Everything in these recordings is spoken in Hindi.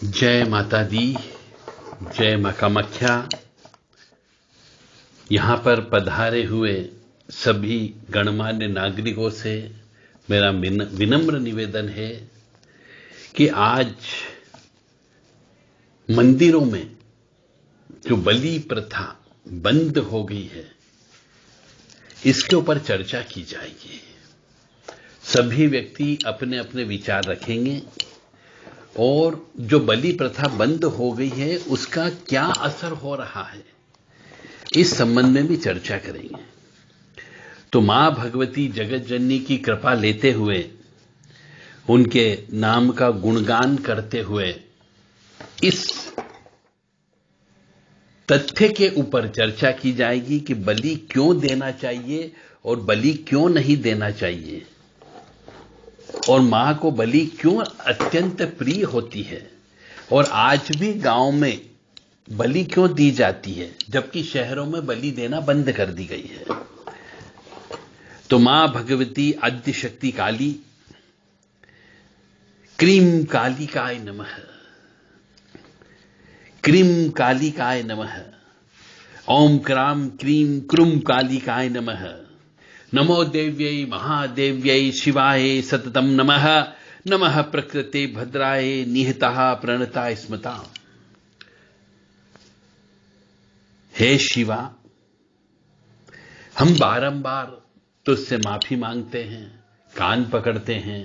जय माता दी, जय मां कामाख्या। यहाँ पर पधारे हुए सभी गणमान्य नागरिकों से मेरा विनम्र निवेदन है कि आज मंदिरों में जो बलि प्रथा बंद हो गई है, इसके ऊपर चर्चा की जाएगी। सभी व्यक्ति अपने अपने विचार रखेंगे और जो बलि प्रथा बंद हो गई है उसका क्या असर हो रहा है, इस संबंध में भी चर्चा करेंगे। तो मां भगवती जगत जननी की कृपा लेते हुए, उनके नाम का गुणगान करते हुए इस तथ्य के ऊपर चर्चा की जाएगी कि बलि क्यों देना चाहिए और बलि क्यों नहीं देना चाहिए, और मां को बलि क्यों अत्यंत प्रिय होती है, और आज भी गांव में बलि क्यों दी जाती है जबकि शहरों में बलि देना बंद कर दी गई है। तो मां भगवती आद्य शक्ति काली, क्रीम कालिकाय नमः, क्रीम कालिकाय नमः, ओम क्राम क्रीम क्रूम कालिकाय नमः, नमो देव्यै महादेव्यै शिवाय सततम नमः, नमः प्रकृते भद्राय निहितः प्रणताय स्मता। हे शिवा, हम बारंबार तुझसे माफी मांगते हैं, कान पकड़ते हैं।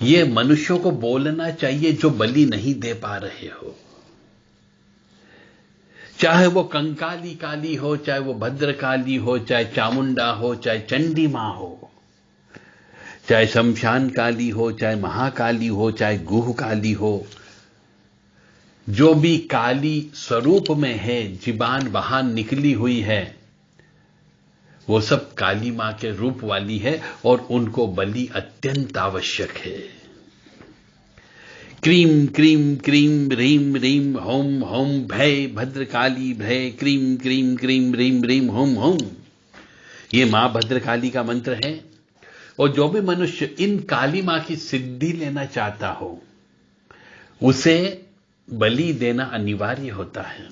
ये मनुष्यों को बोलना चाहिए जो बलि नहीं दे पा रहे हो, चाहे वो कंकाली काली हो, चाहे वो भद्रकाली हो, चाहे चामुंडा हो, चाहे चंडी मां हो, चाहे शमशान काली हो, चाहे महाकाली हो, चाहे गुह काली हो, जो भी काली स्वरूप में है, जीवान बाहर निकली हुई है, वो सब काली मां के रूप वाली है और उनको बलि अत्यंत आवश्यक है। क्रीम क्रीम क्रीम रीम रीम होम होम भय भद्रकाली भय क्रीम क्रीम क्रीम रीम रीम होम होम, ये मां भद्रकाली का मंत्र है। और जो भी मनुष्य इन काली मां की सिद्धि लेना चाहता हो, उसे बलि देना अनिवार्य होता है।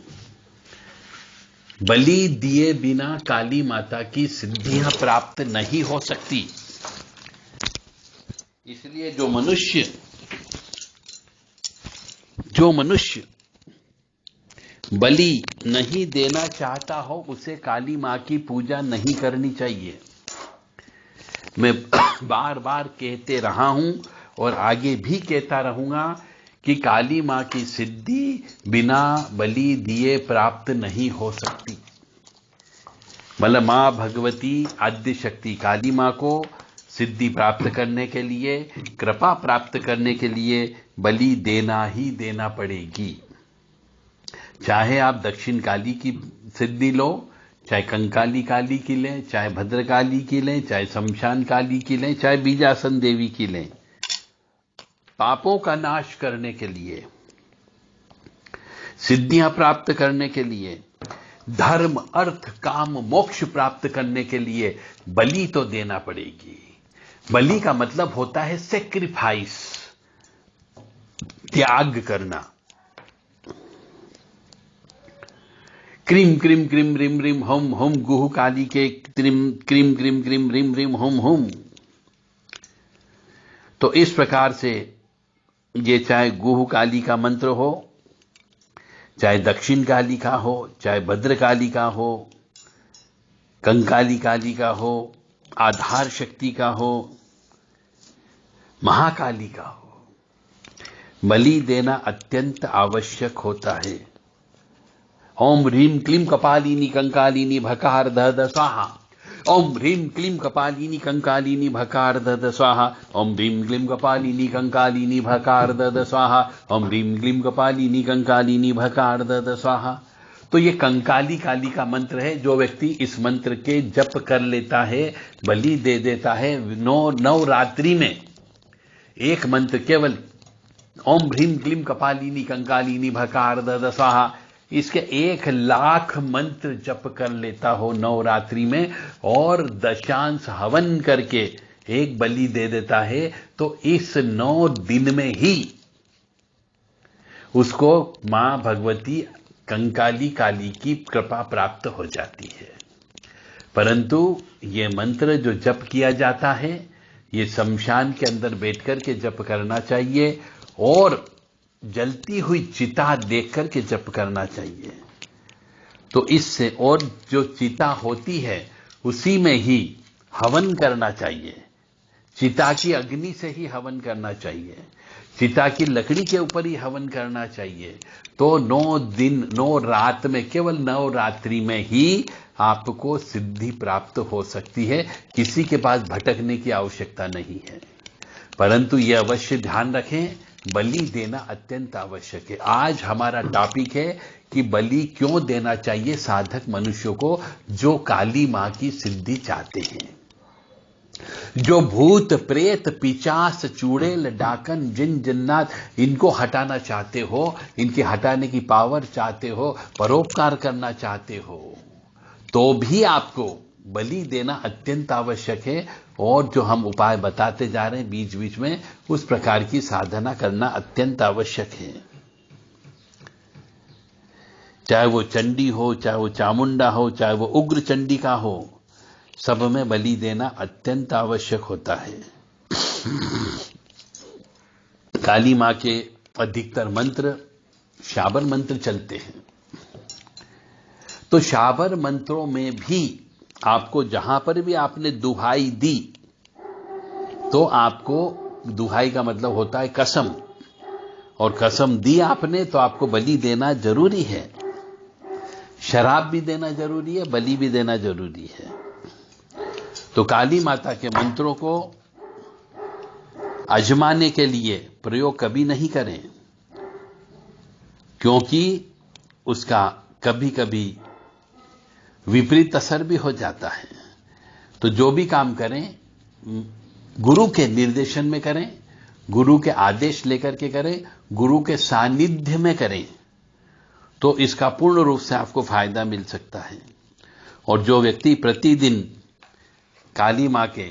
बलि दिए बिना काली माता की सिद्धियां प्राप्त नहीं हो सकती। इसलिए जो मनुष्य बलि नहीं देना चाहता हो, उसे काली मां की पूजा नहीं करनी चाहिए। मैं बार बार कहते रहा हूं और आगे भी कहता रहूंगा कि काली मां की सिद्धि बिना बलि दिए प्राप्त नहीं हो सकती। मतलब मां भगवती आद्य शक्ति काली मां को सिद्धि प्राप्त करने के लिए, कृपा प्राप्त करने के लिए बलि देना ही देना पड़ेगी। चाहे आप दक्षिण काली की सिद्धि लो, चाहे कंकाली काली की लें, चाहे भद्रकाली की लें, चाहे शमशान काली की लें, चाहे बीजासन देवी की लें। पापों का नाश करने के लिए, सिद्धियां प्राप्त करने के लिए, धर्म अर्थ काम मोक्ष प्राप्त करने के लिए बलि तो देना पड़ेगी। बलि का मतलब होता है सेक्रीफाइस, त्याग करना। क्रीम क्रीम क्रीम रिम रिम होम होम गुह काली के क्रीम क्रीम क्रीम क्रीम रिम रिम होम होम। तो इस प्रकार से ये चाहे गुह काली का मंत्र हो, चाहे दक्षिण काली का हो, चाहे भद्रकाली का हो, कंकाली काली का हो, आधार शक्ति का हो, महाकाली का हो, बलि देना अत्यंत आवश्यक होता है। ओम ह्रीम क्लीम कपालिनी कंकालिनी भकार दध स्वाहा, ओम ह्रीम क्लीम कपालिनी कंकालिनी भकार दध स्वाहा, ओम ह्रीम क्लीम कपालिनी कंकालिनी भकार दध स्वाहा, ओम ह्रीम क्लीम कपालिनी कंकालिनी भकार दध स्वाहा। तो ये कंकाली काली का मंत्र है। जो व्यक्ति इस मंत्र के जप कर लेता है, बलि दे देता है, नवरात्रि में एक मंत्र केवल ओम ह्रीम क्लीम कपालिनी कंकालिनी भकार दध स्वाहा, इसके 1,00,000 मंत्र जप कर लेता हो नवरात्रि में, और दशांश हवन करके एक बलि दे देता है, तो इस 9 दिन में ही उसको मां भगवती कंकाली काली की कृपा प्राप्त हो जाती है। परंतु ये मंत्र जो जप किया जाता है, ये शमशान के अंदर बैठकर के जप करना चाहिए और जलती हुई चिता देख करके जप करना चाहिए। तो इससे, और जो चिता होती है उसी में ही हवन करना चाहिए, चिता की अग्नि से ही हवन करना चाहिए, चिता की लकड़ी के ऊपर ही हवन करना चाहिए। तो 9 दिन 9 रात में, केवल 9 रात्रि में ही आपको सिद्धि प्राप्त हो सकती है। किसी के पास भटकने की आवश्यकता नहीं है। परंतु यह अवश्य ध्यान रखें, बलि देना अत्यंत आवश्यक है। आज हमारा टॉपिक है कि बलि क्यों देना चाहिए साधक मनुष्यों को जो काली मां की सिद्धि चाहते हैं, जो भूत प्रेत पिचास चुड़ैल डाकन जिन जिन्नात इनको हटाना चाहते हो, इनके हटाने की पावर चाहते हो, परोपकार करना चाहते हो, तो भी आपको बलि देना अत्यंत आवश्यक है। और जो हम उपाय बताते जा रहे हैं बीच बीच में, उस प्रकार की साधना करना अत्यंत आवश्यक है। चाहे वो चंडी हो, चाहे वो चामुंडा हो, चाहे वो उग्र चंडिका हो, सब में बलि देना अत्यंत आवश्यक होता है। काली मां के अधिकतर मंत्र शाबर मंत्र चलते हैं। तो शाबर मंत्रों में भी आपको जहां पर भी आपने दुहाई दी, तो आपको, दुहाई का मतलब होता है कसम, और कसम दी आपने तो आपको बलि देना जरूरी है। शराब भी देना जरूरी है, बलि भी देना जरूरी है। तो काली माता के मंत्रों को आजमाने के लिए प्रयोग कभी नहीं करें, क्योंकि उसका कभी कभी विपरीत असर भी हो जाता है। तो जो भी काम करें गुरु के निर्देशन में करें, गुरु के आदेश लेकर के करें, गुरु के सानिध्य में करें, तो इसका पूर्ण रूप से आपको फायदा मिल सकता है। और जो व्यक्ति प्रतिदिन काली मां के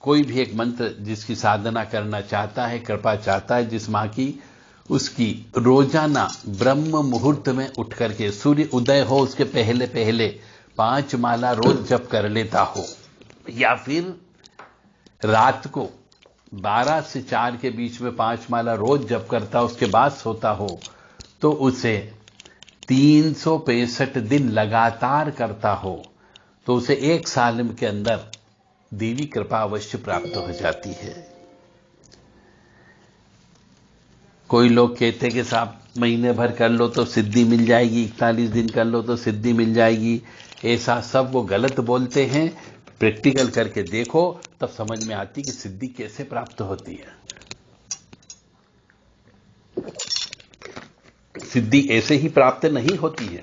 कोई भी एक मंत्र जिसकी साधना करना चाहता है, कृपा चाहता है जिस मां की, उसकी रोजाना ब्रह्म मुहूर्त में उठ करके, सूर्य उदय हो उसके पहले पहले 5 माला रोज जप कर लेता हो, या फिर रात को 12 से 4 के बीच में 5 माला रोज जप करता, उसके बाद सोता हो, तो उसे 365 दिन लगातार करता हो, तो उसे 1 साल के अंदर देवी कृपा अवश्य प्राप्त हो जाती है। कोई लोग कहते कि साहब महीने भर कर लो तो सिद्धि मिल जाएगी, 41 दिन कर लो तो सिद्धि मिल जाएगी, ऐसा सब वो गलत बोलते हैं। प्रैक्टिकल करके देखो तब समझ में आती कि सिद्धि कैसे प्राप्त होती है। सिद्धि ऐसे ही प्राप्त नहीं होती है,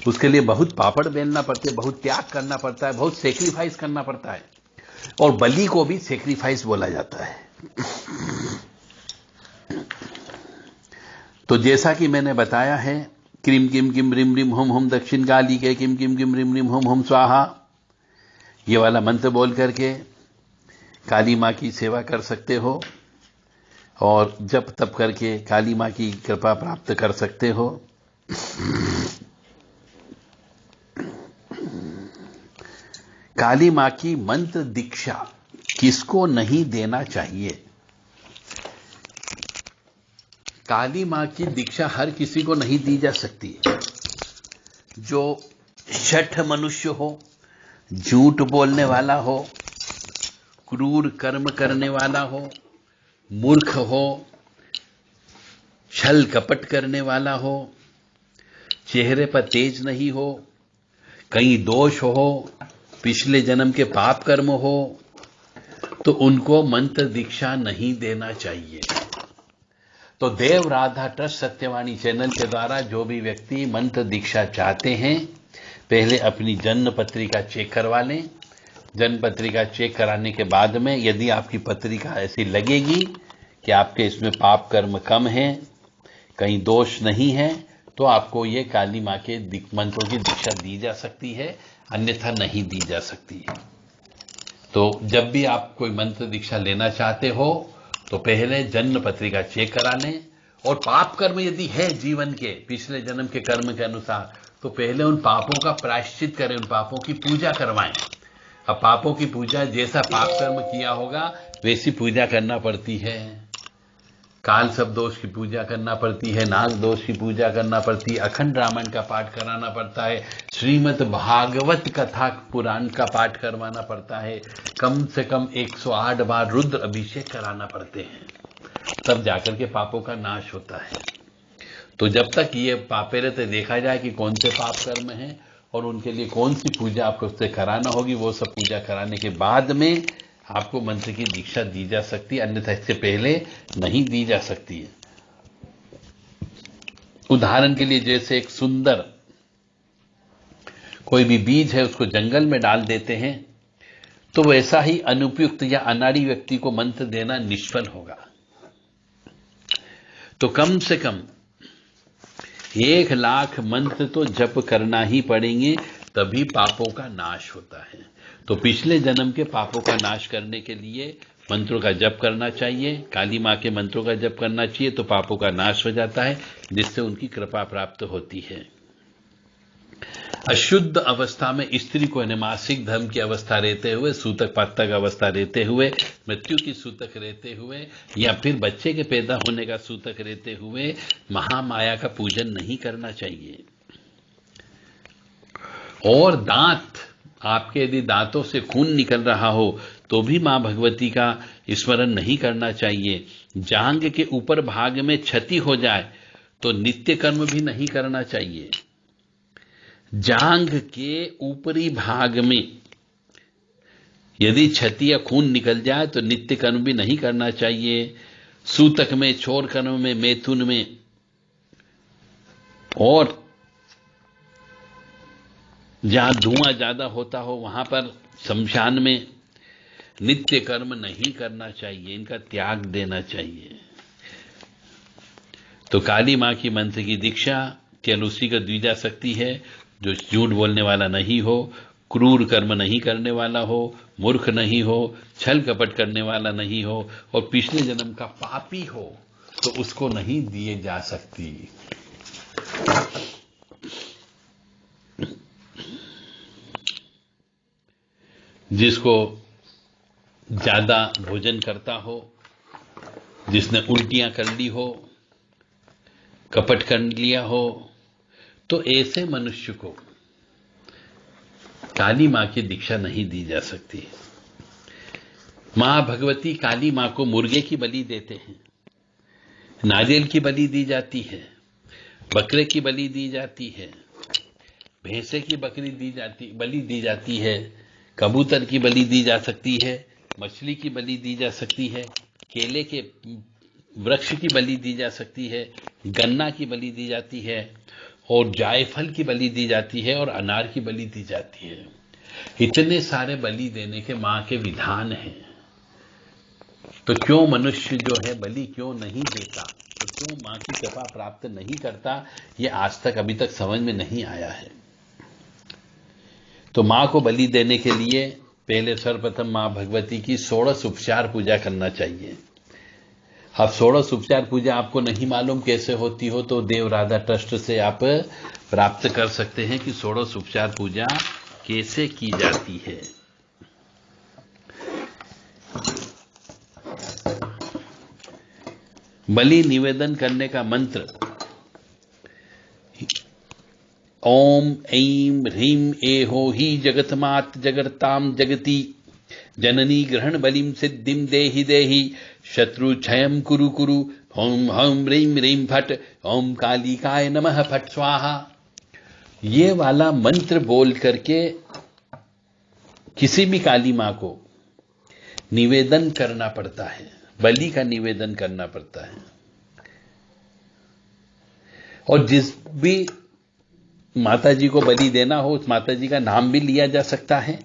उसके लिए बहुत पापड़ बेलना पड़ते हैं, बहुत त्याग करना पड़ता है, बहुत सेक्रीफाइस करना पड़ता है। और बलि को भी सेक्रीफाइस बोला जाता है। तो जैसा कि मैंने बताया है, क्रीम किम किम रिम रिम होम होम दक्षिण काली के किम किम किम रिम रिम होम होम स्वाहा, ये वाला मंत्र बोल करके काली मां की सेवा कर सकते हो और जप तप करके काली मां की कृपा प्राप्त कर सकते हो। काली मां की मंत्र दीक्षा किसको नहीं देना चाहिए? काली मां की दीक्षा हर किसी को नहीं दी जा सकती। जो शठ मनुष्य हो, झूठ बोलने वाला हो, क्रूर कर्म करने वाला हो, मूर्ख हो, छल कपट करने वाला हो, चेहरे पर तेज नहीं हो, कहीं दोष हो, पिछले जन्म के पाप कर्म हो, तो उनको मंत्र दीक्षा नहीं देना चाहिए। तो देव राधा ट्रस्ट सत्यवाणी चैनल के द्वारा जो भी व्यक्ति मंत्र दीक्षा चाहते हैं, पहले अपनी जन्म पत्रिका चेक करवा लें। जन्म पत्रिका चेक कराने के बाद में यदि आपकी पत्रिका ऐसी लगेगी कि आपके इसमें पाप कर्म कम है, कहीं दोष नहीं है, तो आपको ये काली मां के मंत्रों की दीक्षा दी जा सकती है, अन्यथा नहीं दी जा सकती है। तो जब भी आप कोई मंत्र दीक्षा लेना चाहते हो तो पहले जन्म पत्रिका चेक करा लें और पाप कर्म यदि है जीवन के पिछले जन्म के कर्म के अनुसार, तो पहले उन पापों का प्रायश्चित करें, उन पापों की पूजा करवाएं। अब पापों की पूजा, जैसा पाप कर्म किया होगा वैसी पूजा करना पड़ती है। काल सब दोष की पूजा करना पड़ती है, नाग दोष की पूजा करना पड़ती है, अखंड रामायण का पाठ कराना पड़ता है, श्रीमद् भागवत कथा पुराण का पाठ करवाना पड़ता है, कम से कम 108 बार रुद्र अभिषेक कराना पड़ते हैं, तब जाकर के पापों का नाश होता है। तो जब तक ये पापे रहते, देखा जाए कि कौन से पाप कर्म हैं और उनके लिए कौन सी पूजा आपको उससे कराना होगी, वो सब पूजा कराने के बाद में आपको मंत्र की दीक्षा दी जा सकती है, अन्यथा इससे पहले नहीं दी जा सकती है। उदाहरण के लिए, जैसे एक सुंदर कोई भी बीज है उसको जंगल में डाल देते हैं, तो वैसा ही अनुपयुक्त या अनाड़ी व्यक्ति को मंत्र देना निष्फल होगा। तो कम से कम 1,00,000 मंत्र तो जप करना ही पड़ेंगे, तभी पापों का नाश होता है। तो पिछले जन्म के पापों का नाश करने के लिए मंत्रों का जप करना चाहिए, काली मां के मंत्रों का जप करना चाहिए, तो पापों का नाश हो जाता है, जिससे उनकी कृपा प्राप्त होती है। अशुद्ध अवस्था में स्त्री को मासिक धर्म की अवस्था रहते हुए, सूतक पातक अवस्था रहते हुए, मृत्यु की सूतक रहते हुए, या फिर बच्चे के पैदा होने का सूतक रहते हुए महामाया का पूजन नहीं करना चाहिए। और दांत, आपके यदि दांतों से खून निकल रहा हो तो भी मां भगवती का स्मरण नहीं करना चाहिए। जांघ के ऊपर भाग में क्षति हो जाए तो नित्य कर्म भी नहीं करना चाहिए। जांघ के ऊपरी भाग में यदि क्षति या खून निकल जाए तो नित्य कर्म भी नहीं करना चाहिए। सूतक में, छोर कर्म में, मैथुन में और जहां धुआं ज्यादा होता हो वहां पर शमशान में नित्य कर्म नहीं करना चाहिए, इनका त्याग देना चाहिए। तो काली मां की मंत्र की दीक्षा केवल उसी को दी जा सकती है जो झूठ बोलने वाला नहीं हो, क्रूर कर्म नहीं करने वाला हो, मूर्ख नहीं हो, छल कपट करने वाला नहीं हो और पिछले जन्म का पापी हो, तो उसको नहीं दिए जा सकती। जिसको ज्यादा भोजन करता हो, जिसने उल्टियां कर ली हो, कपट कर लिया हो, तो ऐसे मनुष्य को काली मां की दीक्षा नहीं दी जा सकती। मां भगवती काली मां को मुर्गे की बलि देते हैं, नारियल की बलि दी जाती है, बकरे की बलि दी जाती है, भैंसे की बलि दी जाती है, कबूतर की बलि दी जा सकती है, मछली की बलि दी जा सकती है, केले के वृक्ष की बलि दी जा सकती है, गन्ना की बलि दी जाती है और जायफल की बलि दी जाती है और अनार की बलि दी जाती है। इतने सारे बलि देने के मां के विधान हैं, तो क्यों मनुष्य जो है बलि क्यों नहीं देता, तो क्यों मां की कृपा प्राप्त नहीं करता, ये आज तक अभी तक समझ में नहीं आया है। तो मां को बलि देने के लिए पहले सर्वप्रथम मां भगवती की 16 उपचार पूजा करना चाहिए। अब 16 उपचार पूजा आपको नहीं मालूम कैसे होती हो तो देव राधा ट्रस्ट से आप प्राप्त कर सकते हैं कि 16 उपचार पूजा कैसे की जाती है। बलि निवेदन करने का मंत्र ओम ऐं ह्रीं एहो ही जगतमात जगर्ताम जगति जननी ग्रहण बलिम सिद्धिम देहि देहि शत्रु क्षयम कुरु कुरु ओम हं ह्रीं ह्रीं फट ओम कालिकाय नमः फट स्वाहा। ये वाला मंत्र बोल करके किसी भी काली मां को निवेदन करना पड़ता है, बलि का निवेदन करना पड़ता है। और जिस भी माता जी को बलि देना हो उस माता जी का नाम भी लिया जा सकता है।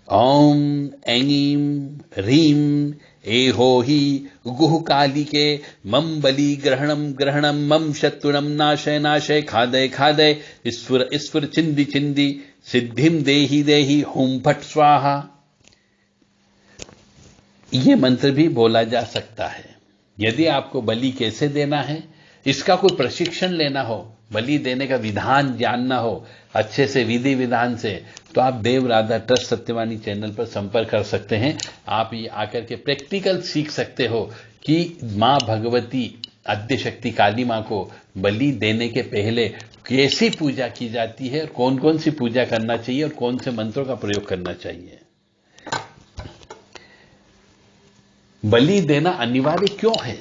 ओम ऐं ह्रीं एहो ही गुह कालिके मम बलि ग्रहणम ग्रहणम मम शत्रुणम नाशय नाशय खादय खादय ईश्वर ईश्वर चिंदी चिंदी सिद्धिम देहि देहि हुम फट स्वाहा। यह मंत्र भी बोला जा सकता है। यदि आपको बलि कैसे देना है, इसका कोई प्रशिक्षण लेना हो, बलि देने का विधान जानना हो अच्छे से विधि विधान से, तो आप देव राधा ट्रस्ट सत्यवाणी चैनल पर संपर्क कर सकते हैं। आप ये आकर के प्रैक्टिकल सीख सकते हो कि मां भगवती आद्यशक्ति काली मां को बलि देने के पहले कैसी पूजा की जाती है और कौन कौन सी पूजा करना चाहिए और कौन से मंत्रों का प्रयोग करना चाहिए। बलि देना अनिवार्य क्यों है?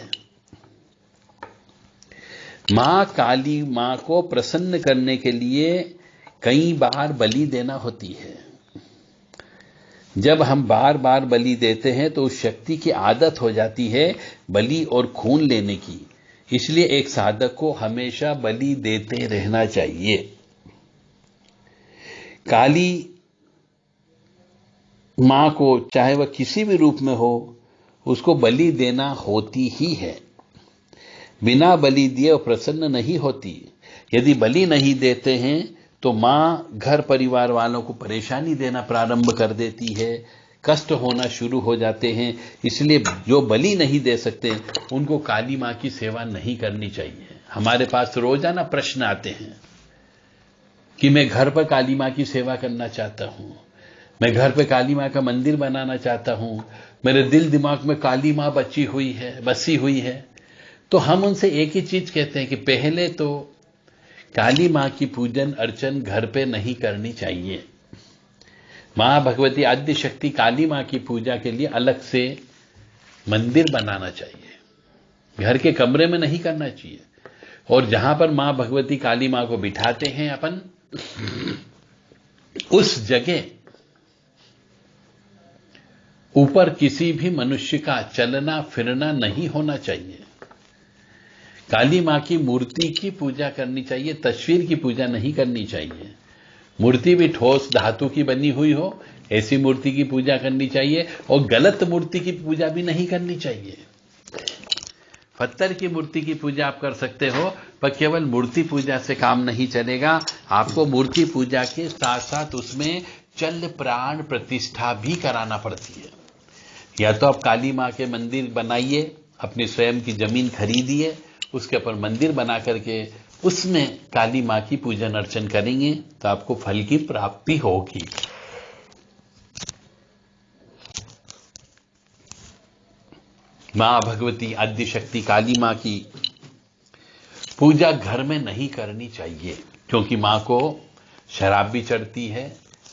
मां काली मां को प्रसन्न करने के लिए कई बार बलि देना होती है। जब हम बार बार बलि देते हैं तो उस शक्ति की आदत हो जाती है बलि और खून लेने की। इसलिए एक साधक को हमेशा बलि देते रहना चाहिए। काली मां को चाहे वह किसी भी रूप में हो, उसको बलि देना होती ही है। बिना बलि दिए प्रसन्न नहीं होती। यदि बलि नहीं देते हैं तो मां घर परिवार वालों को परेशानी देना प्रारंभ कर देती है, कष्ट होना शुरू हो जाते हैं। इसलिए जो बलि नहीं दे सकते उनको काली मां की सेवा नहीं करनी चाहिए। हमारे पास रोजाना प्रश्न आते हैं कि मैं घर पर काली मां की सेवा करना चाहता हूं, मैं घर पे काली मां का मंदिर बनाना चाहता हूं, मेरे दिल दिमाग में काली मां बसी हुई है। तो हम उनसे एक ही चीज कहते हैं कि पहले तो काली मां की पूजन अर्चन घर पे नहीं करनी चाहिए। मां भगवती आद्य शक्ति काली मां की पूजा के लिए अलग से मंदिर बनाना चाहिए, घर के कमरे में नहीं करना चाहिए। और जहां पर मां भगवती काली मां को बिठाते हैं अपन, उस जगह ऊपर किसी भी मनुष्य का चलना फिरना नहीं होना चाहिए। काली मां की मूर्ति की पूजा करनी चाहिए, तस्वीर की पूजा नहीं करनी चाहिए। मूर्ति भी ठोस धातु की बनी हुई हो, ऐसी मूर्ति की पूजा करनी चाहिए। और गलत मूर्ति की पूजा भी नहीं करनी चाहिए। पत्थर की मूर्ति की पूजा आप कर सकते हो, पर केवल मूर्ति पूजा से काम नहीं चलेगा। आपको मूर्ति पूजा के साथ साथ उसमें चल प्राण प्रतिष्ठा भी कराना पड़ती है। या तो आप काली मां के मंदिर बनाइए, अपनी स्वयं की जमीन खरीदिए, उसके ऊपर मंदिर बना करके उसमें काली मां की पूजन अर्चन करेंगे तो आपको फल की प्राप्ति होगी। मां भगवती आद्य शक्ति काली मां की पूजा घर में नहीं करनी चाहिए, क्योंकि मां को शराब भी चढ़ती है,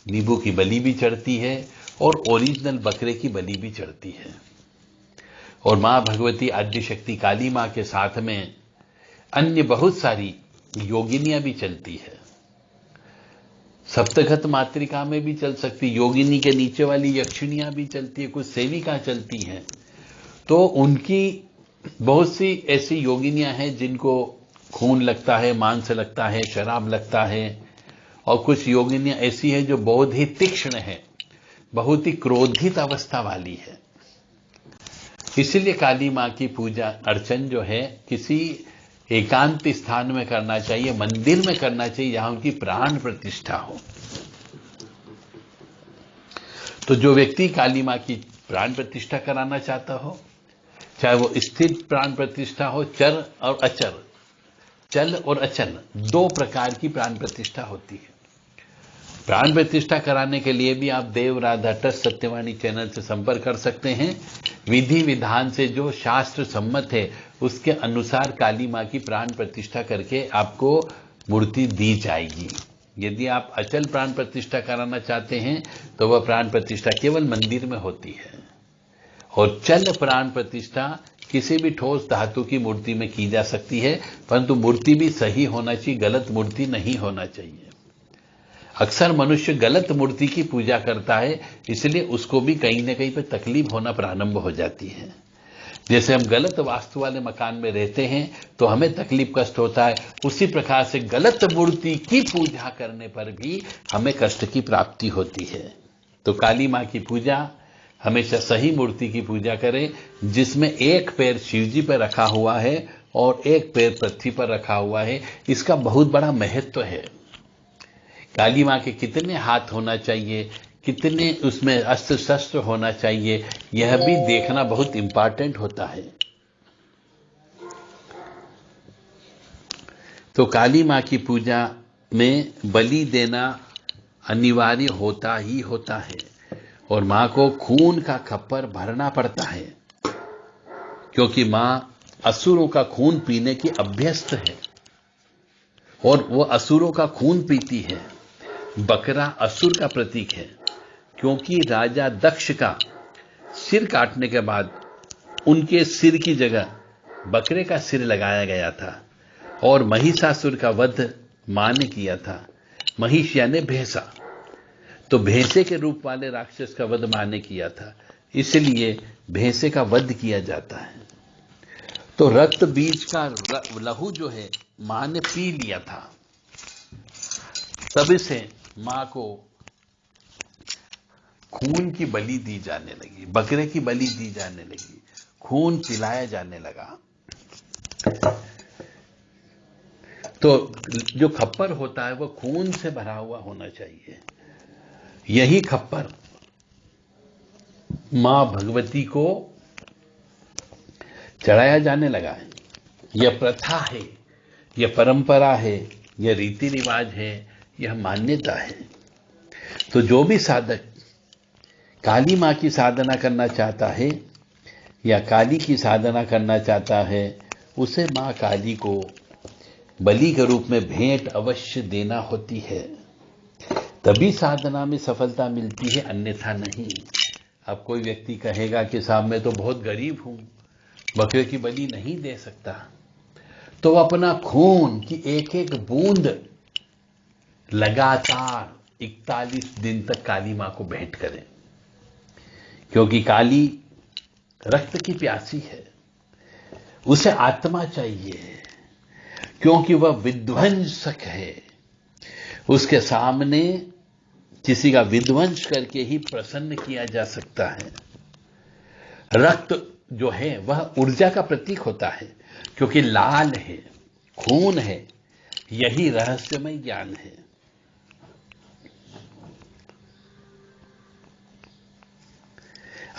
नींबू की बलि भी चढ़ती है और ओरिजिनल बकरे की बलि भी चढ़ती है। और मां भगवती आद्य शक्ति काली मां के साथ में अन्य बहुत सारी योगिनियां भी चलती है। सप्तघत मातृका में भी चल सकती, योगिनी के नीचे वाली यक्षिणियां भी चलती है, कुछ सेविका चलती हैं। तो उनकी बहुत सी ऐसी योगिनियां हैं जिनको खून लगता है, मांस लगता है, शराब लगता है। और कुछ योगिनियां ऐसी हैं जो बहुत ही तीक्ष्ण है, बहुत ही क्रोधित अवस्था वाली है। इसलिए काली मां की पूजा अर्चन जो है किसी एकांत स्थान में करना चाहिए, मंदिर में करना चाहिए, जहां उनकी प्राण प्रतिष्ठा हो। तो जो व्यक्ति काली मां की प्राण प्रतिष्ठा कराना चाहता हो, चाहे वो स्थिर प्राण प्रतिष्ठा हो, चर और अचर, चल और अचल, दो प्रकार की प्राण प्रतिष्ठा होती है। प्राण प्रतिष्ठा कराने के लिए भी आप देव राधा ट्रस्ट सत्यवाणी चैनल से संपर्क कर सकते हैं। विधि विधान से जो शास्त्र सम्मत है उसके अनुसार काली मां की प्राण प्रतिष्ठा करके आपको मूर्ति दी जाएगी। यदि आप अचल प्राण प्रतिष्ठा कराना चाहते हैं तो वह प्राण प्रतिष्ठा केवल मंदिर में होती है। और चल प्राण प्रतिष्ठा किसी भी ठोस धातु की मूर्ति में की जा सकती है, परंतु मूर्ति भी सही होना चाहिए, गलत मूर्ति नहीं होना चाहिए। अक्सर मनुष्य गलत मूर्ति की पूजा करता है, इसलिए उसको भी कहीं ना कहीं पर तकलीफ होना प्रारंभ हो जाती है। जैसे हम गलत वास्तु वाले मकान में रहते हैं तो हमें तकलीफ कष्ट होता है, उसी प्रकार से गलत मूर्ति की पूजा करने पर भी हमें कष्ट की प्राप्ति होती है। तो काली मां की पूजा हमेशा सही मूर्ति की पूजा करें, जिसमें एक पैर शिवजी पर रखा हुआ है और एक पैर पृथ्वी पर रखा हुआ है। इसका बहुत बड़ा महत्व है। काली मां के कितने हाथ होना चाहिए, कितने उसमें अस्त्र शस्त्र होना चाहिए, यह भी देखना बहुत इंपॉर्टेंट होता है। तो काली मां की पूजा में बलि देना अनिवार्य होता ही होता है और मां को खून का खप्पर भरना पड़ता है, क्योंकि मां असुरों का खून पीने की अभ्यस्त है और वो असुरों का खून पीती है। बकरा असुर का प्रतीक है, क्योंकि राजा दक्ष का सिर काटने के बाद उनके सिर की जगह बकरे का सिर लगाया गया था और महिषासुर का वध मां ने किया था। महिष यानी भैंसा, तो भैंसे के रूप वाले राक्षस का वध मां ने किया था, इसलिए भैंसे का वध किया जाता है। तो रक्त बीज का लहू जो है मां ने पी लिया था, तब से मां को खून की बलि दी जाने लगी, बकरे की बलि दी जाने लगी, खून पिलाया जाने लगा। तो जो खप्पर होता है वो खून से भरा हुआ होना चाहिए। यही खप्पर मां भगवती को चढ़ाया जाने लगा है। यह प्रथा है, यह परंपरा है, यह रीति रिवाज है, यह मान्यता है। तो जो भी साधक काली मां की साधना करना चाहता है या काली की साधना करना चाहता है, उसे मां काली को बलि के रूप में भेंट अवश्य देना होती है, तभी साधना में सफलता मिलती है, अन्यथा नहीं। अब कोई व्यक्ति कहेगा कि साहब मैं तो बहुत गरीब हूं, बकरे की बलि नहीं दे सकता, तो अपना खून की एक एक बूंद लगातार 41 दिन तक काली मां को भेंट करें, क्योंकि काली रक्त की प्यासी है, उसे आत्मा चाहिए, क्योंकि वह विध्वंसक है। उसके सामने किसी का विध्वंस करके ही प्रसन्न किया जा सकता है। रक्त जो है वह ऊर्जा का प्रतीक होता है, क्योंकि लाल है, खून है, यही रहस्यमय ज्ञान है।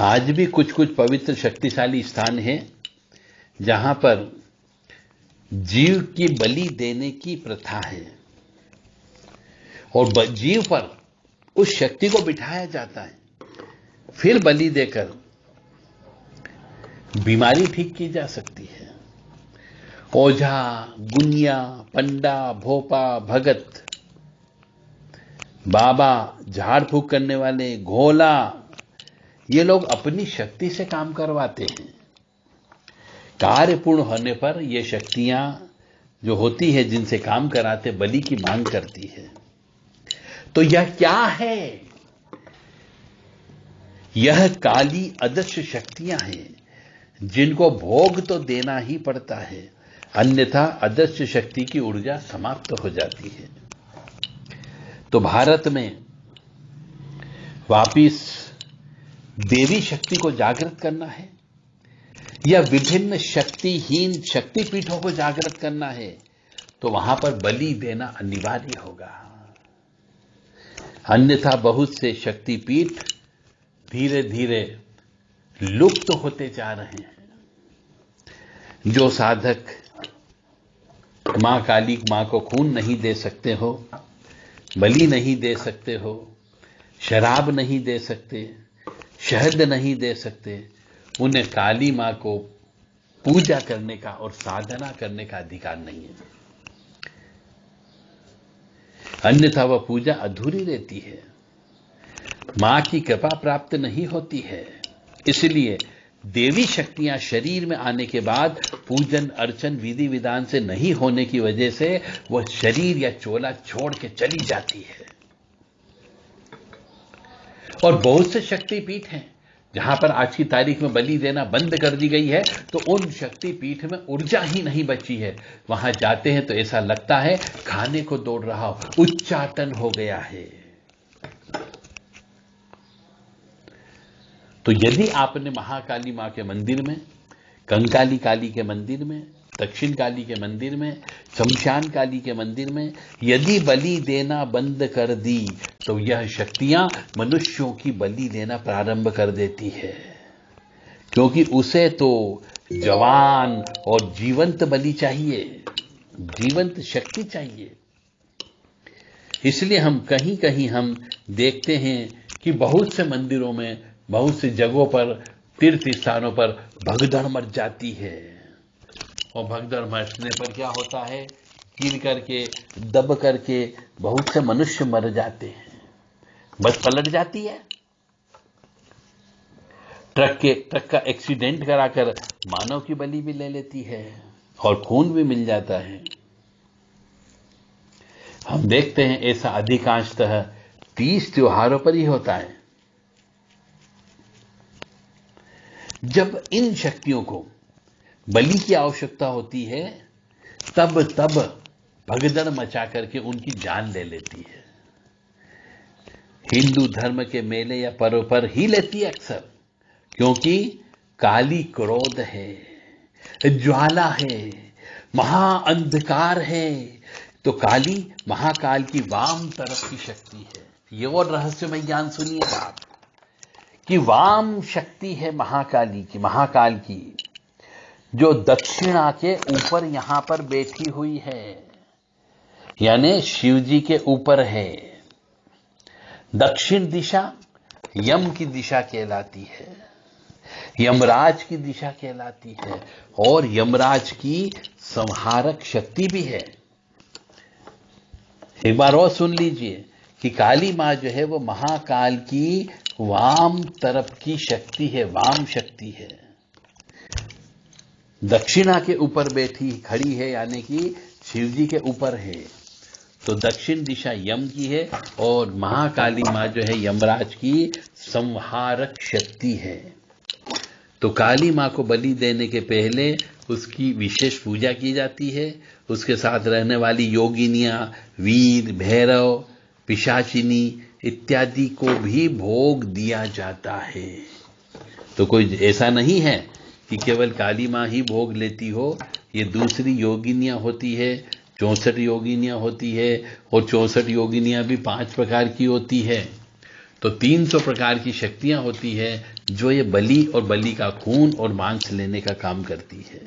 आज भी कुछ कुछ पवित्र शक्तिशाली स्थान हैं जहां पर जीव की बलि देने की प्रथा है और जीव पर उस शक्ति को बिठाया जाता है, फिर बलि देकर बीमारी ठीक की जा सकती है। ओझा, गुनिया, पंडा, भोपा, भगत, बाबा, झाड़ फूक करने वाले, घोला, ये लोग अपनी शक्ति से काम करवाते हैं। कार्य पूर्ण होने पर ये शक्तियां जो होती है, जिनसे काम कराते, बलि की मांग करती है। तो यह क्या है? यह काली अदृश्य शक्तियां हैं, जिनको भोग तो देना ही पड़ता है, अन्यथा अदृश्य शक्ति की ऊर्जा समाप्त हो जाती है। तो भारत में वापिस देवी शक्ति को जागृत करना है या विभिन्न शक्तिहीन शक्तिपीठों को जागृत करना है, तो वहां पर बलि देना अनिवार्य होगा, अन्यथा बहुत से शक्तिपीठ धीरे धीरे लुप्त होते जा रहे हैं। जो साधक मां काली मां को खून नहीं दे सकते हो, बलि नहीं दे सकते हो, शराब नहीं दे सकते, शहद नहीं दे सकते, उन्हें काली मां को पूजा करने का और साधना करने का अधिकार नहीं है, अन्यथा वह पूजा अधूरी रहती है, मां की कृपा प्राप्त नहीं होती है। इसलिए देवी शक्तियां शरीर में आने के बाद पूजन अर्चन विधि विधान से नहीं होने की वजह से वह शरीर या चोला छोड़ के चली जाती है। और बहुत से शक्तिपीठ हैं जहां पर आज की तारीख में बलि देना बंद कर दी गई है, तो उन शक्तिपीठ में ऊर्जा ही नहीं बची है। वहां जाते हैं तो ऐसा लगता है खाने को दौड़ रहा हो, उच्चाटन हो गया है। तो यदि आपने महाकाली मां के मंदिर में, कंकाली काली के मंदिर में, दक्षिण काली के मंदिर में, शमशान काली के मंदिर में यदि बलि देना बंद कर दी, तो यह शक्तियां मनुष्यों की बलि देना प्रारंभ कर देती है, क्योंकि उसे तो जवान और जीवंत बलि चाहिए। जीवंत शक्ति चाहिए। इसलिए हम कहीं कहीं हम देखते हैं कि बहुत से मंदिरों में, बहुत सी जगहों पर, तीर्थ स्थानों पर भगदड़ मच जाती है। और भगदड़ मचने पर क्या होता है, गिर करके, दब करके बहुत से मनुष्य मर जाते हैं। बस पलट जाती है, ट्रक का एक्सीडेंट कराकर मानव की बलि भी ले लेती है और खून भी मिल जाता है। हम देखते हैं ऐसा अधिकांशतः 30 त्योहारों पर ही होता है। जब इन शक्तियों को बलि की आवश्यकता होती है, तब भगदड़ मचा करके उनकी जान ले लेती है। हिंदू धर्म के मेले या पर्व पर ही लेती है अक्सर, क्योंकि काली क्रोध है, ज्वाला है, महाअंधकार है। तो काली महाकाल की वाम तरफ की शक्ति है। ये और रहस्यमय ज्ञान सुनिएगा आप, कि वाम शक्ति है महाकाली की, महाकाल की, जो दक्षिणा के ऊपर यहां पर बैठी हुई है, यानी शिव जी के ऊपर है। दक्षिण दिशा यम की दिशा कहलाती है, यमराज की दिशा कहलाती है, और यमराज की संहारक शक्ति भी है। एक बार और सुन लीजिए कि काली मां जो है वो महाकाल की वाम तरफ की शक्ति है, वाम शक्ति है। दक्षिणा के ऊपर बैठी खड़ी है, यानी कि शिव जी के ऊपर है। तो दक्षिण दिशा यम की है और महाकाली मां जो है यमराज की संहारक शक्ति है। तो काली मां को बलि देने के पहले उसकी विशेष पूजा की जाती है। उसके साथ रहने वाली योगिनियां, वीर, भैरव, पिशाचिनी इत्यादि को भी भोग दिया जाता है। तो कोई ऐसा नहीं है कि केवल काली मां ही भोग लेती हो। ये दूसरी योगिनियां होती है, 64 योगिनियां होती है, और 64 योगिनियां भी 5 प्रकार की होती है। तो 300 प्रकार की शक्तियां होती है जो ये बलि और बलि का खून और मांस लेने का काम करती है।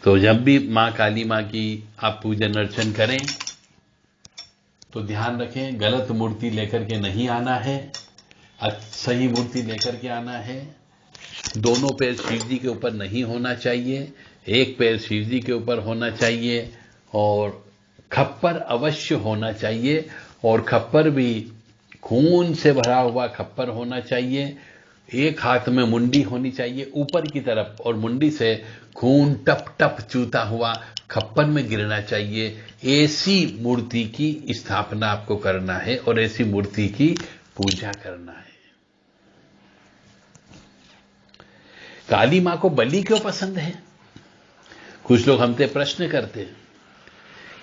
तो जब भी मां काली मां की आप पूजन अर्चन करें तो ध्यान रखें, गलत मूर्ति लेकर के नहीं आना है, सही मूर्ति लेकर के आना है। दोनों पैर शिव जी के ऊपर नहीं होना चाहिए, एक पैर शिव जी के ऊपर होना चाहिए, और खप्पर अवश्य होना चाहिए, और खप्पर भी खून से भरा हुआ खप्पर होना चाहिए। एक हाथ में मुंडी होनी चाहिए ऊपर की तरफ, और मुंडी से खून टप टप चूता हुआ खप्पर में गिरना चाहिए। ऐसी मूर्ति की स्थापना आपको करना है और ऐसी मूर्ति की पूजा करना है। काली मां को बलि क्यों पसंद है? कुछ लोग हमसे प्रश्न करते हैं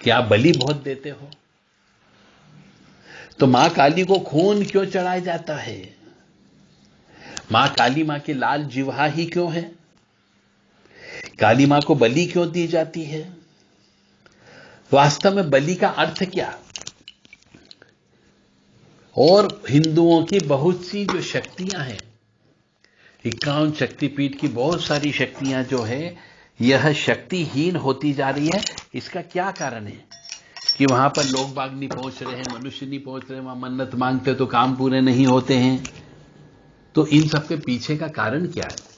कि आप बलि बहुत देते हो, तो मां काली को खून क्यों चढ़ाया जाता है? मां काली मां की लाल जिह्वा ही क्यों है? काली मां को बलि क्यों दी जाती है? वास्तव में बलि का अर्थ क्या? और हिंदुओं की बहुत सी जो शक्तियां हैं, 51 शक्तिपीठ की बहुत सारी शक्तियां जो है, यह शक्तिहीन होती जा रही है। इसका क्या कारण है कि वहां पर लोग बाग नहीं पहुंच रहे हैं, मनुष्य नहीं पहुंच रहे, वहां मन्नत मांगते तो काम पूरे नहीं होते हैं? तो इन सब के पीछे का कारण क्या है?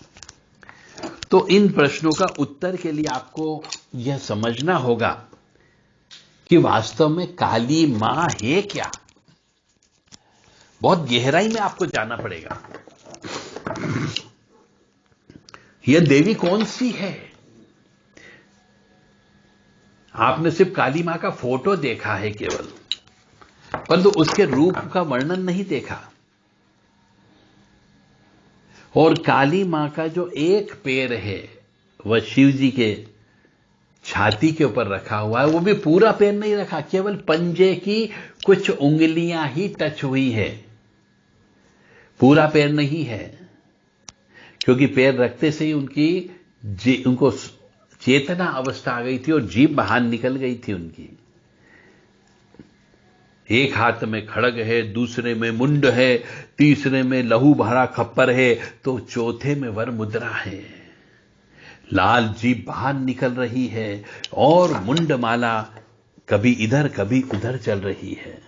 तो इन प्रश्नों का उत्तर के लिए आपको यह समझना होगा कि वास्तव में काली मां है क्या। बहुत गहराई में आपको जाना पड़ेगा। यह देवी कौन सी है? आपने सिर्फ काली मां का फोटो देखा है केवल, परंतु उसके रूप का वर्णन नहीं देखा। और काली मां का जो एक पैर है वह शिव जी के छाती के ऊपर रखा हुआ है। वो भी पूरा पैर नहीं रखा, केवल पंजे की कुछ उंगलियां ही टच हुई है, पूरा पैर नहीं है। क्योंकि पैर रखते से ही उनको चेतना अवस्था आ गई थी और जीभ बाहर निकल गई थी उनकी। एक हाथ में खड़ग है, दूसरे में मुंड है, तीसरे में लहू भरा खप्पर है, तो चौथे में वर मुद्रा है। लाल जीभ बाहर निकल रही है और मुंडमाला कभी इधर कभी उधर चल रही है।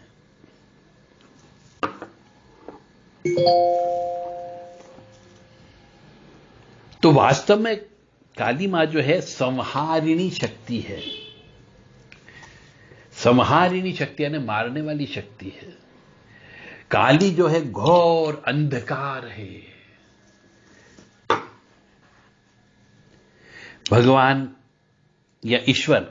तो वास्तव में काली मां जो है संहारिणी शक्ति है। संहारिणी शक्ति यानी मारने वाली शक्ति है। काली जो है घोर अंधकार है। भगवान या ईश्वर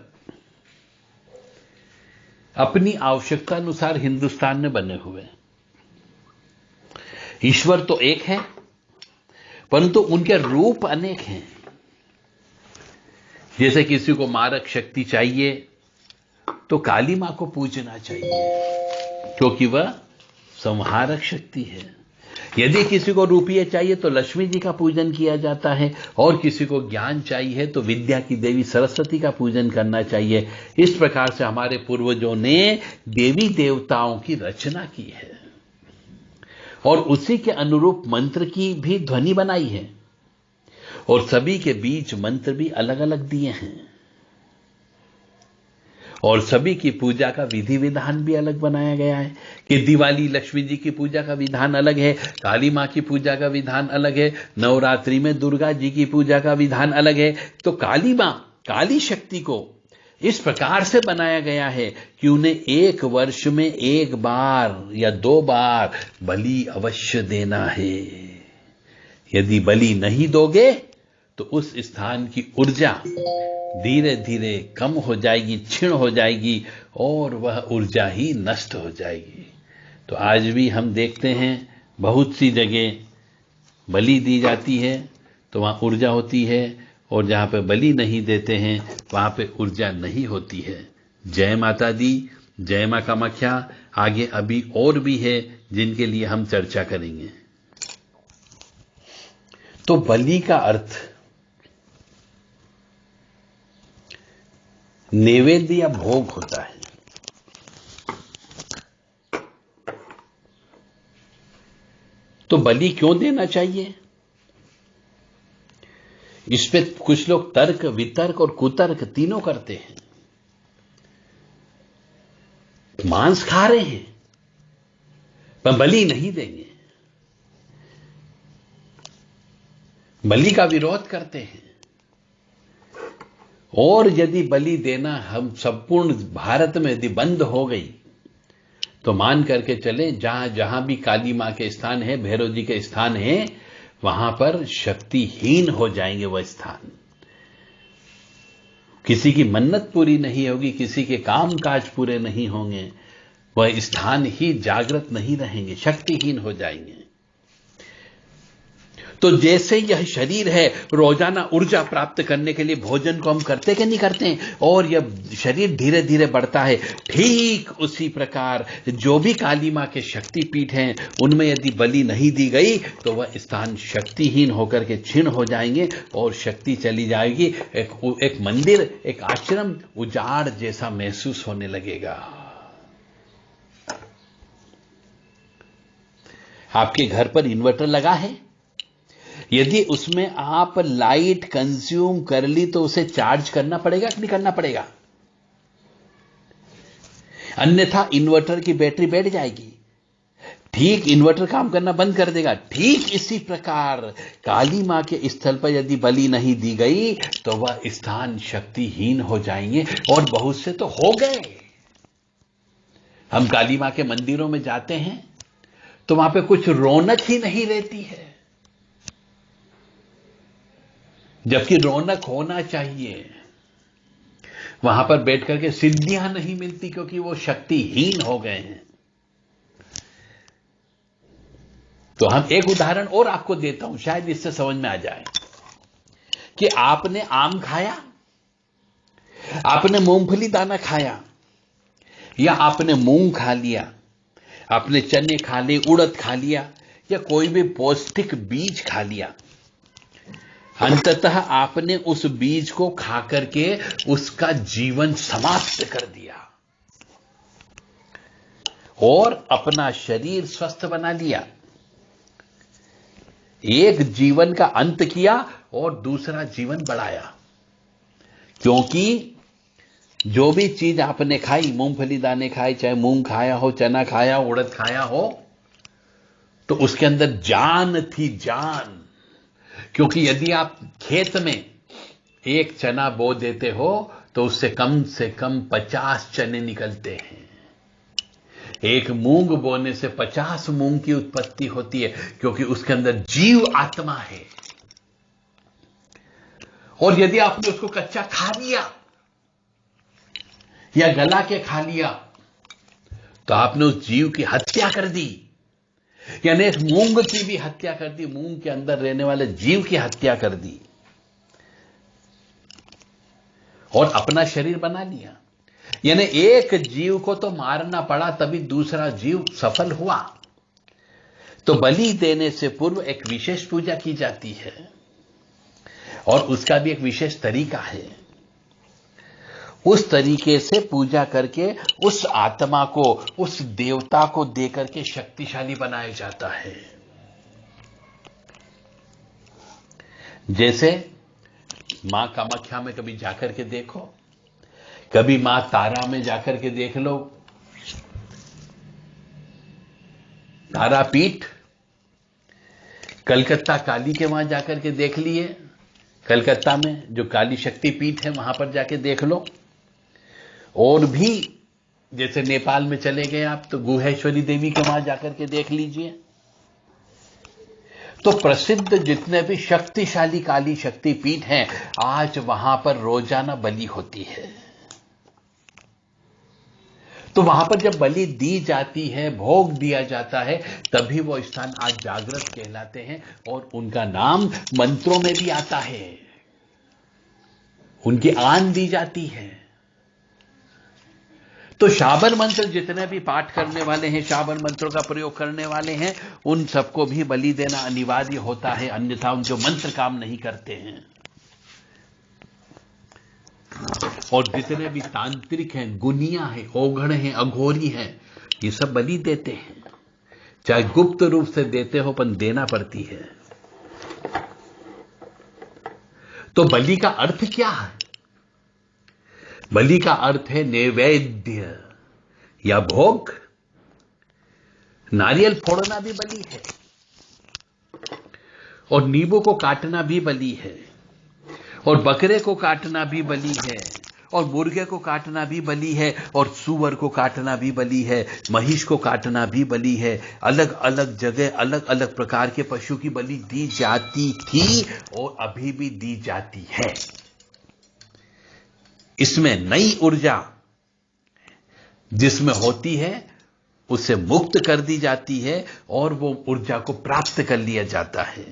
अपनी आवश्यकता अनुसार हिंदुस्तान में बने हुए हैं। ईश्वर तो एक है, परंतु उनके रूप अनेक हैं। जैसे किसी को मारक शक्ति चाहिए तो काली मां को पूजना चाहिए, क्योंकि वह संहारक शक्ति है। यदि किसी को रुपये चाहिए तो लक्ष्मी जी का पूजन किया जाता है, और किसी को ज्ञान चाहिए तो विद्या की देवी सरस्वती का पूजन करना चाहिए। इस प्रकार से हमारे पूर्वजों ने देवी देवताओं की रचना की है और उसी के अनुरूप मंत्र की भी ध्वनि बनाई है, और सभी के बीच मंत्र भी अलग अलग दिए हैं, और सभी की पूजा का विधि विधान भी अलग बनाया गया है। कि दिवाली लक्ष्मी जी की पूजा का विधान अलग है, काली मां की पूजा का विधान अलग है, नवरात्रि में दुर्गा जी की पूजा का विधान अलग है। तो काली मां, काली शक्ति को इस प्रकार से बनाया गया है कि उन्हें एक वर्ष में एक बार या 2 बार बलि अवश्य देना है। यदि बलि नहीं दोगे तो उस स्थान की ऊर्जा धीरे धीरे कम हो जाएगी, क्षीण हो जाएगी, और वह ऊर्जा ही नष्ट हो जाएगी। तो आज भी हम देखते हैं बहुत सी जगह बलि दी जाती है तो वहां ऊर्जा होती है, और जहां पे बलि नहीं देते हैं वहां पे ऊर्जा नहीं होती है। जय माता दी, जय मां कामाख्या। आगे अभी और भी है जिनके लिए हम चर्चा करेंगे। तो बलि का अर्थ नैवेद्य या भोग होता है। तो बलि क्यों देना चाहिए? इस पे कुछ लोग तर्क, वितर्क और कुतर्क तीनों करते हैं। मांस खा रहे हैं पर बलि नहीं देंगे, बलि का विरोध करते हैं। और यदि बलि देना हम संपूर्ण भारत में यदि बंद हो गई तो मान करके चले जहां जहां भी काली मां के स्थान है, भैरव जी के स्थान है, वहां पर शक्तिहीन हो जाएंगे वह स्थान। किसी की मन्नत पूरी नहीं होगी, किसी के काम काज पूरे नहीं होंगे, वह स्थान ही जागृत नहीं रहेंगे, शक्तिहीन हो जाएंगे। तो जैसे यह शरीर है, रोजाना ऊर्जा प्राप्त करने के लिए भोजन को हम करते कि नहीं करते हैं, और यह शरीर धीरे धीरे बढ़ता है, ठीक उसी प्रकार जो भी काली मां के शक्तिपीठ हैं उनमें यदि बलि नहीं दी गई तो वह स्थान शक्तिहीन होकर के क्षीण हो जाएंगे और शक्ति चली जाएगी। एक मंदिर, एक आश्रम उजाड़ जैसा महसूस होने लगेगा। आपके घर पर इन्वर्टर लगा है, यदि उसमें आप लाइट कंज्यूम कर ली तो उसे चार्ज करना पड़ेगा कि नहीं करना पड़ेगा? अन्यथा इन्वर्टर की बैटरी बैठ जाएगी, ठीक इन्वर्टर काम करना बंद कर देगा। ठीक इसी प्रकार काली मां के स्थल पर यदि बलि नहीं दी गई तो वह स्थान शक्तिहीन हो जाएंगे, और बहुत से तो हो गए। हम काली मां के मंदिरों में जाते हैं तो वहां पे कुछ रौनक ही नहीं रहती है, जबकि रौनक होना चाहिए। वहां पर बैठ करके सिद्धियां नहीं मिलती क्योंकि वो शक्तिहीन हो गए हैं। तो हम एक उदाहरण और आपको देता हूं, शायद इससे समझ में आ जाए कि आपने आम खाया, आपने मूंगफली दाना खाया, या आपने मूंग खा लिया, आपने चने खा लिए, उड़द खा लिया, या कोई भी पौष्टिक बीज खा लिया। अंततः आपने उस बीज को खा करके उसका जीवन समाप्त कर दिया और अपना शरीर स्वस्थ बना लिया। एक जीवन का अंत किया और दूसरा जीवन बढ़ाया। क्योंकि जो भी चीज आपने खाई, मूंगफली दाने खाए, चाहे मूंग खाया हो, चना खाया, उड़द खाया हो, तो उसके अंदर जान थी, जान। क्योंकि यदि आप खेत में एक चना बो देते हो तो उससे कम 50 चने निकलते हैं। एक मूंग बोने से 50 मूंग की उत्पत्ति होती है, क्योंकि उसके अंदर जीव आत्मा है। और यदि आपने उसको कच्चा खा लिया या गला के खा लिया तो आपने उस जीव की हत्या कर दी, यानी इस मूंग की भी हत्या कर दी, मूंग के अंदर रहने वाले जीव की हत्या कर दी और अपना शरीर बना लिया। यानी एक जीव को तो मारना पड़ा, तभी दूसरा जीव सफल हुआ। तो बलि देने से पूर्व एक विशेष पूजा की जाती है और उसका भी एक विशेष तरीका है। उस तरीके से पूजा करके उस आत्मा को, उस देवता को देकर के शक्तिशाली बनाया जाता है। जैसे मां कामाख्या में कभी जाकर के देखो, कभी मां तारा में जाकर के देख लो, तारापीठ। कलकत्ता काली के वहां जाकर के देख लिए, कलकत्ता में जो काली शक्ति पीठ है वहां पर जाके देख लो। और भी जैसे नेपाल में चले गए आप तो गुहेश्वरी देवी के वहां जाकर के देख लीजिए। तो प्रसिद्ध जितने भी शक्तिशाली काली शक्ति पीठ हैं, आज वहां पर रोजाना बलि होती है। तो वहां पर जब बलि दी जाती है, भोग दिया जाता है, तभी वो स्थान आज जागृत कहलाते हैं और उनका नाम मंत्रों में भी आता है, उनकी आन दी जाती है। तो शाबन मंत्र जितने भी पाठ करने वाले हैं, शाबन मंत्रों का प्रयोग करने वाले हैं, उन सबको भी बलि देना अनिवार्य होता है, अन्यथा उनके मंत्र काम नहीं करते हैं। और जितने भी तांत्रिक हैं, गुनिया हैं, ओघड़ हैं, अघोरी हैं, ये सब बलि देते हैं। चाहे गुप्त रूप से देते हो, पर देना पड़ती है। तो बलि का अर्थ क्या है? बलि का अर्थ है नैवेद्य या भोग। नारियल फोड़ना भी बलि है और नींबू को काटना भी बलि है और बकरे को काटना भी बलि है और मुर्गे को काटना भी बलि है और सूअर को काटना भी बलि है, महिष को काटना भी बलि है। अलग अलग जगह अलग अलग प्रकार के पशु की बलि दी जाती थी और अभी भी दी जाती है। इसमें नई ऊर्जा जिसमें होती है उसे मुक्त कर दी जाती है और वो ऊर्जा को प्राप्त कर लिया जाता है।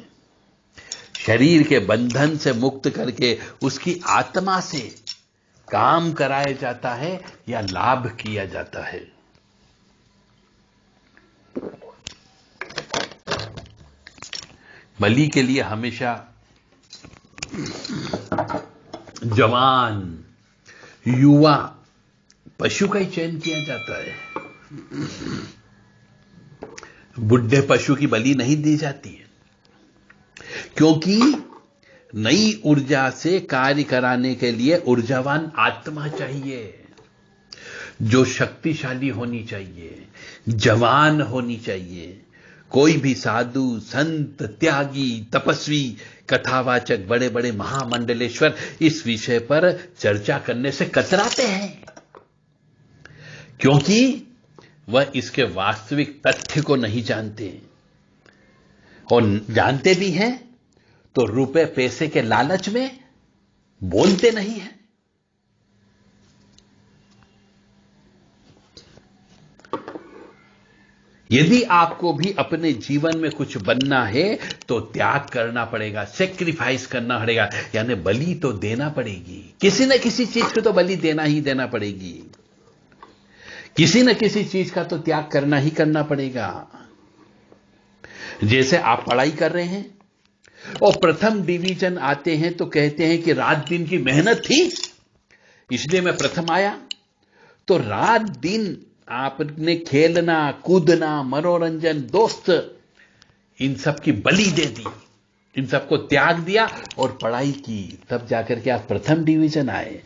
शरीर के बंधन से मुक्त करके उसकी आत्मा से काम कराया जाता है या लाभ किया जाता है। बलि के लिए हमेशा जवान युवा पशु का ही चयन किया जाता है। बुढ़े पशु की बलि नहीं दी जाती है, क्योंकि नई ऊर्जा से कार्य कराने के लिए ऊर्जावान आत्मा चाहिए, जो शक्तिशाली होनी चाहिए, जवान होनी चाहिए। कोई भी साधु, संत, त्यागी, तपस्वी, कथावाचक, बड़े बड़े महामंडलेश्वर इस विषय पर चर्चा करने से कतराते हैं, क्योंकि वह इसके वास्तविक तथ्य को नहीं जानते, और जानते भी हैं तो रुपए पैसे के लालच में बोलते नहीं हैं। यदि आपको भी अपने जीवन में कुछ बनना है तो त्याग करना पड़ेगा, सेक्रीफाइस करना पड़ेगा, यानी बलि तो देना पड़ेगी। किसी न किसी चीज को तो बलि देना ही देना पड़ेगी, किसी न किसी चीज का तो त्याग करना ही करना पड़ेगा। जैसे आप पढ़ाई कर रहे हैं और प्रथम डिवीजन आते हैं तो कहते हैं कि रात दिन की मेहनत थी इसलिए मैं प्रथम आया। तो रात दिन आपने खेलना, कूदना, मनोरंजन, दोस्त, इन सब की बलि दे दी इन सबको त्याग दिया और पढ़ाई की, तब जाकर के आप प्रथम डिवीजन आए।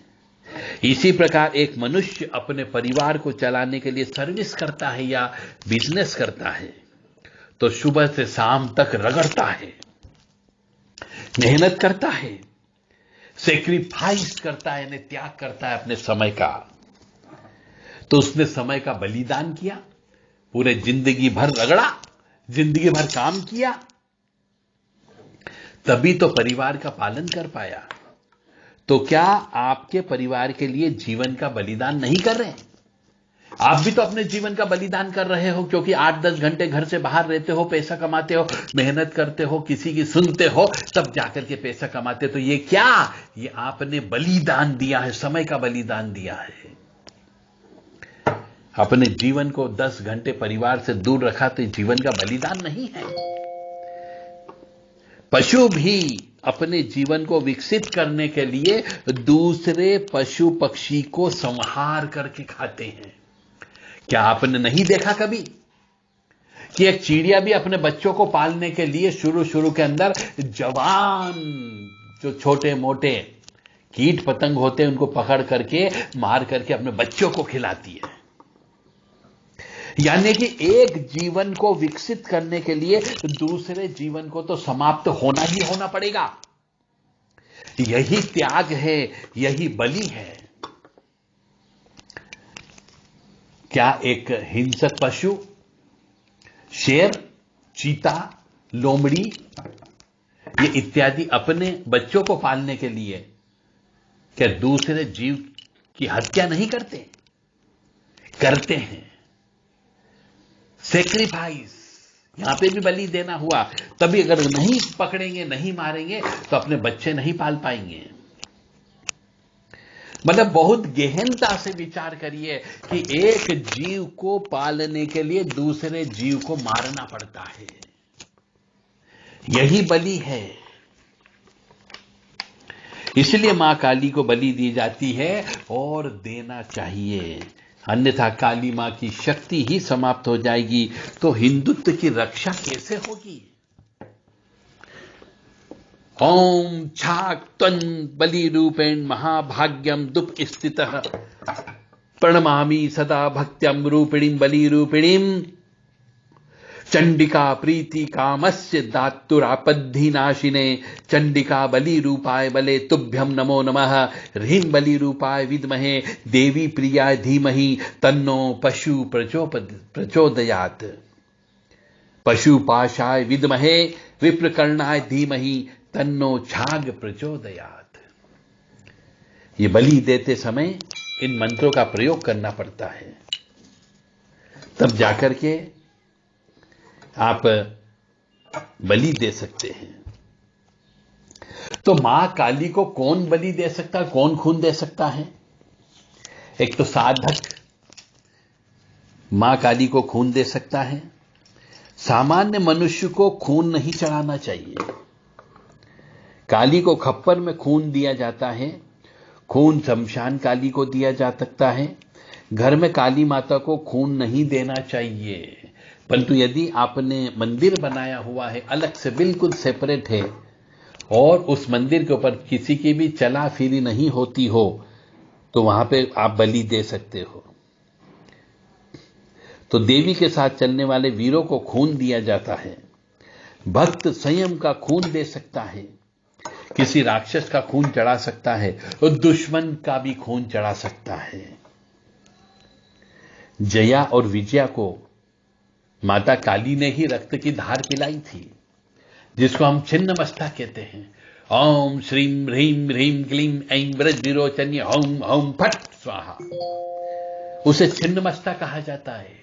इसी प्रकार एक मनुष्य अपने परिवार को चलाने के लिए सर्विस करता है या बिजनेस करता है तो सुबह से शाम तक रगड़ता है, मेहनत करता है, सेक्रीफाइस करता है, यानी त्याग करता है अपने समय का। तो उसने समय का बलिदान किया, पूरे जिंदगी भर रगड़ा, जिंदगी भर काम किया, तभी तो परिवार का पालन कर पाया। तो क्या आपके परिवार के लिए जीवन का बलिदान नहीं कर रहे? आप भी तो अपने जीवन का बलिदान कर रहे हो, क्योंकि 8-10 घंटे घर से बाहर रहते हो, पैसा कमाते हो, मेहनत करते हो, किसी की सुनते हो, तब जाकर के पैसा कमाते। तो ये क्या? ये आपने बलिदान दिया है, समय का बलिदान दिया है। अपने जीवन को 10 घंटे परिवार से दूर रखा तो जीवन का बलिदान नहीं है। पशु भी अपने जीवन को विकसित करने के लिए दूसरे पशु पक्षी को संहार करके खाते हैं। क्या आपने नहीं देखा कभी कि एक चिड़िया भी अपने बच्चों को पालने के लिए शुरू के अंदर जवान जो छोटे मोटे कीट पतंग होते हैं उनको पकड़ करके मार करके अपने बच्चों को खिलाती है। यानी कि एक जीवन को विकसित करने के लिए दूसरे जीवन को तो समाप्त होना ही होना पड़ेगा। यही त्याग है, यही बलि है। क्या एक हिंसक पशु, शेर, चीता, लोमड़ी ये इत्यादि अपने बच्चों को पालने के लिए क्या दूसरे जीव की हत्या नहीं करते? करते हैं। सेक्रीफाइस, यहां पे भी बलि देना हुआ। तभी अगर नहीं पकड़ेंगे, नहीं मारेंगे तो अपने बच्चे नहीं पाल पाएंगे। मतलब बहुत गहनता से विचार करिए कि एक जीव को पालने के लिए दूसरे जीव को मारना पड़ता है। यही बलि है। इसलिए मां काली को बलि दी जाती है और देना चाहिए, अन्यथा काली मां की शक्ति ही समाप्त हो जाएगी। तो हिंदुत्व की रक्षा कैसे होगी? ओम छाक त्वं बलि रूपेण महाभाग्यम दुप स्थितः प्रणमामि सदा भक्त्यम रूपिणीं बलि रूपिणीं चंडिका प्रीति कामस्य दातुरापद्धि नाशिने चंडिका बलि रूपाय बले तुभ्यम नमो नमः ह्रीं बलि रूपाय विद्महे देवी प्रियाय धीमहि तन्नो पशु प्रचोदयात् पशुपाशाय विद्महे विप्रकर्णाय धीमहि तन्नो छाग प्रचोदयात्। ये बलि देते समय इन मंत्रों का प्रयोग करना पड़ता है, तब जाकर के आप बलि दे सकते हैं। तो मां काली को कौन बलि दे सकता है, कौन खून दे सकता है? एक तो साधक मां काली को खून दे सकता है। सामान्य मनुष्य को खून नहीं चढ़ाना चाहिए। काली को खप्पर में खून दिया जाता है, खून शमशान काली को दिया जा सकता है। घर में काली माता को खून नहीं देना चाहिए। परंतु यदि आपने मंदिर बनाया हुआ है, अलग से बिल्कुल सेपरेट है, और उस मंदिर के ऊपर किसी की भी चला फिरी नहीं होती हो, तो वहां पे आप बलि दे सकते हो। तो देवी के साथ चलने वाले वीरों को खून दिया जाता है। भक्त संयम का खून दे सकता है, किसी राक्षस का खून चढ़ा सकता है, और दुश्मन का भी खून चढ़ा सकता है। जया और विजया को माता काली ने ही रक्त की धार पिलाई थी, जिसको हम छिन्नमस्ता कहते हैं। ओम श्रीम ह्रीम ह्रीम क्लीम ऐं वज्रविरोचन्य ओम ओम फट स्वाहा, उसे छिन्नमस्ता कहा जाता है।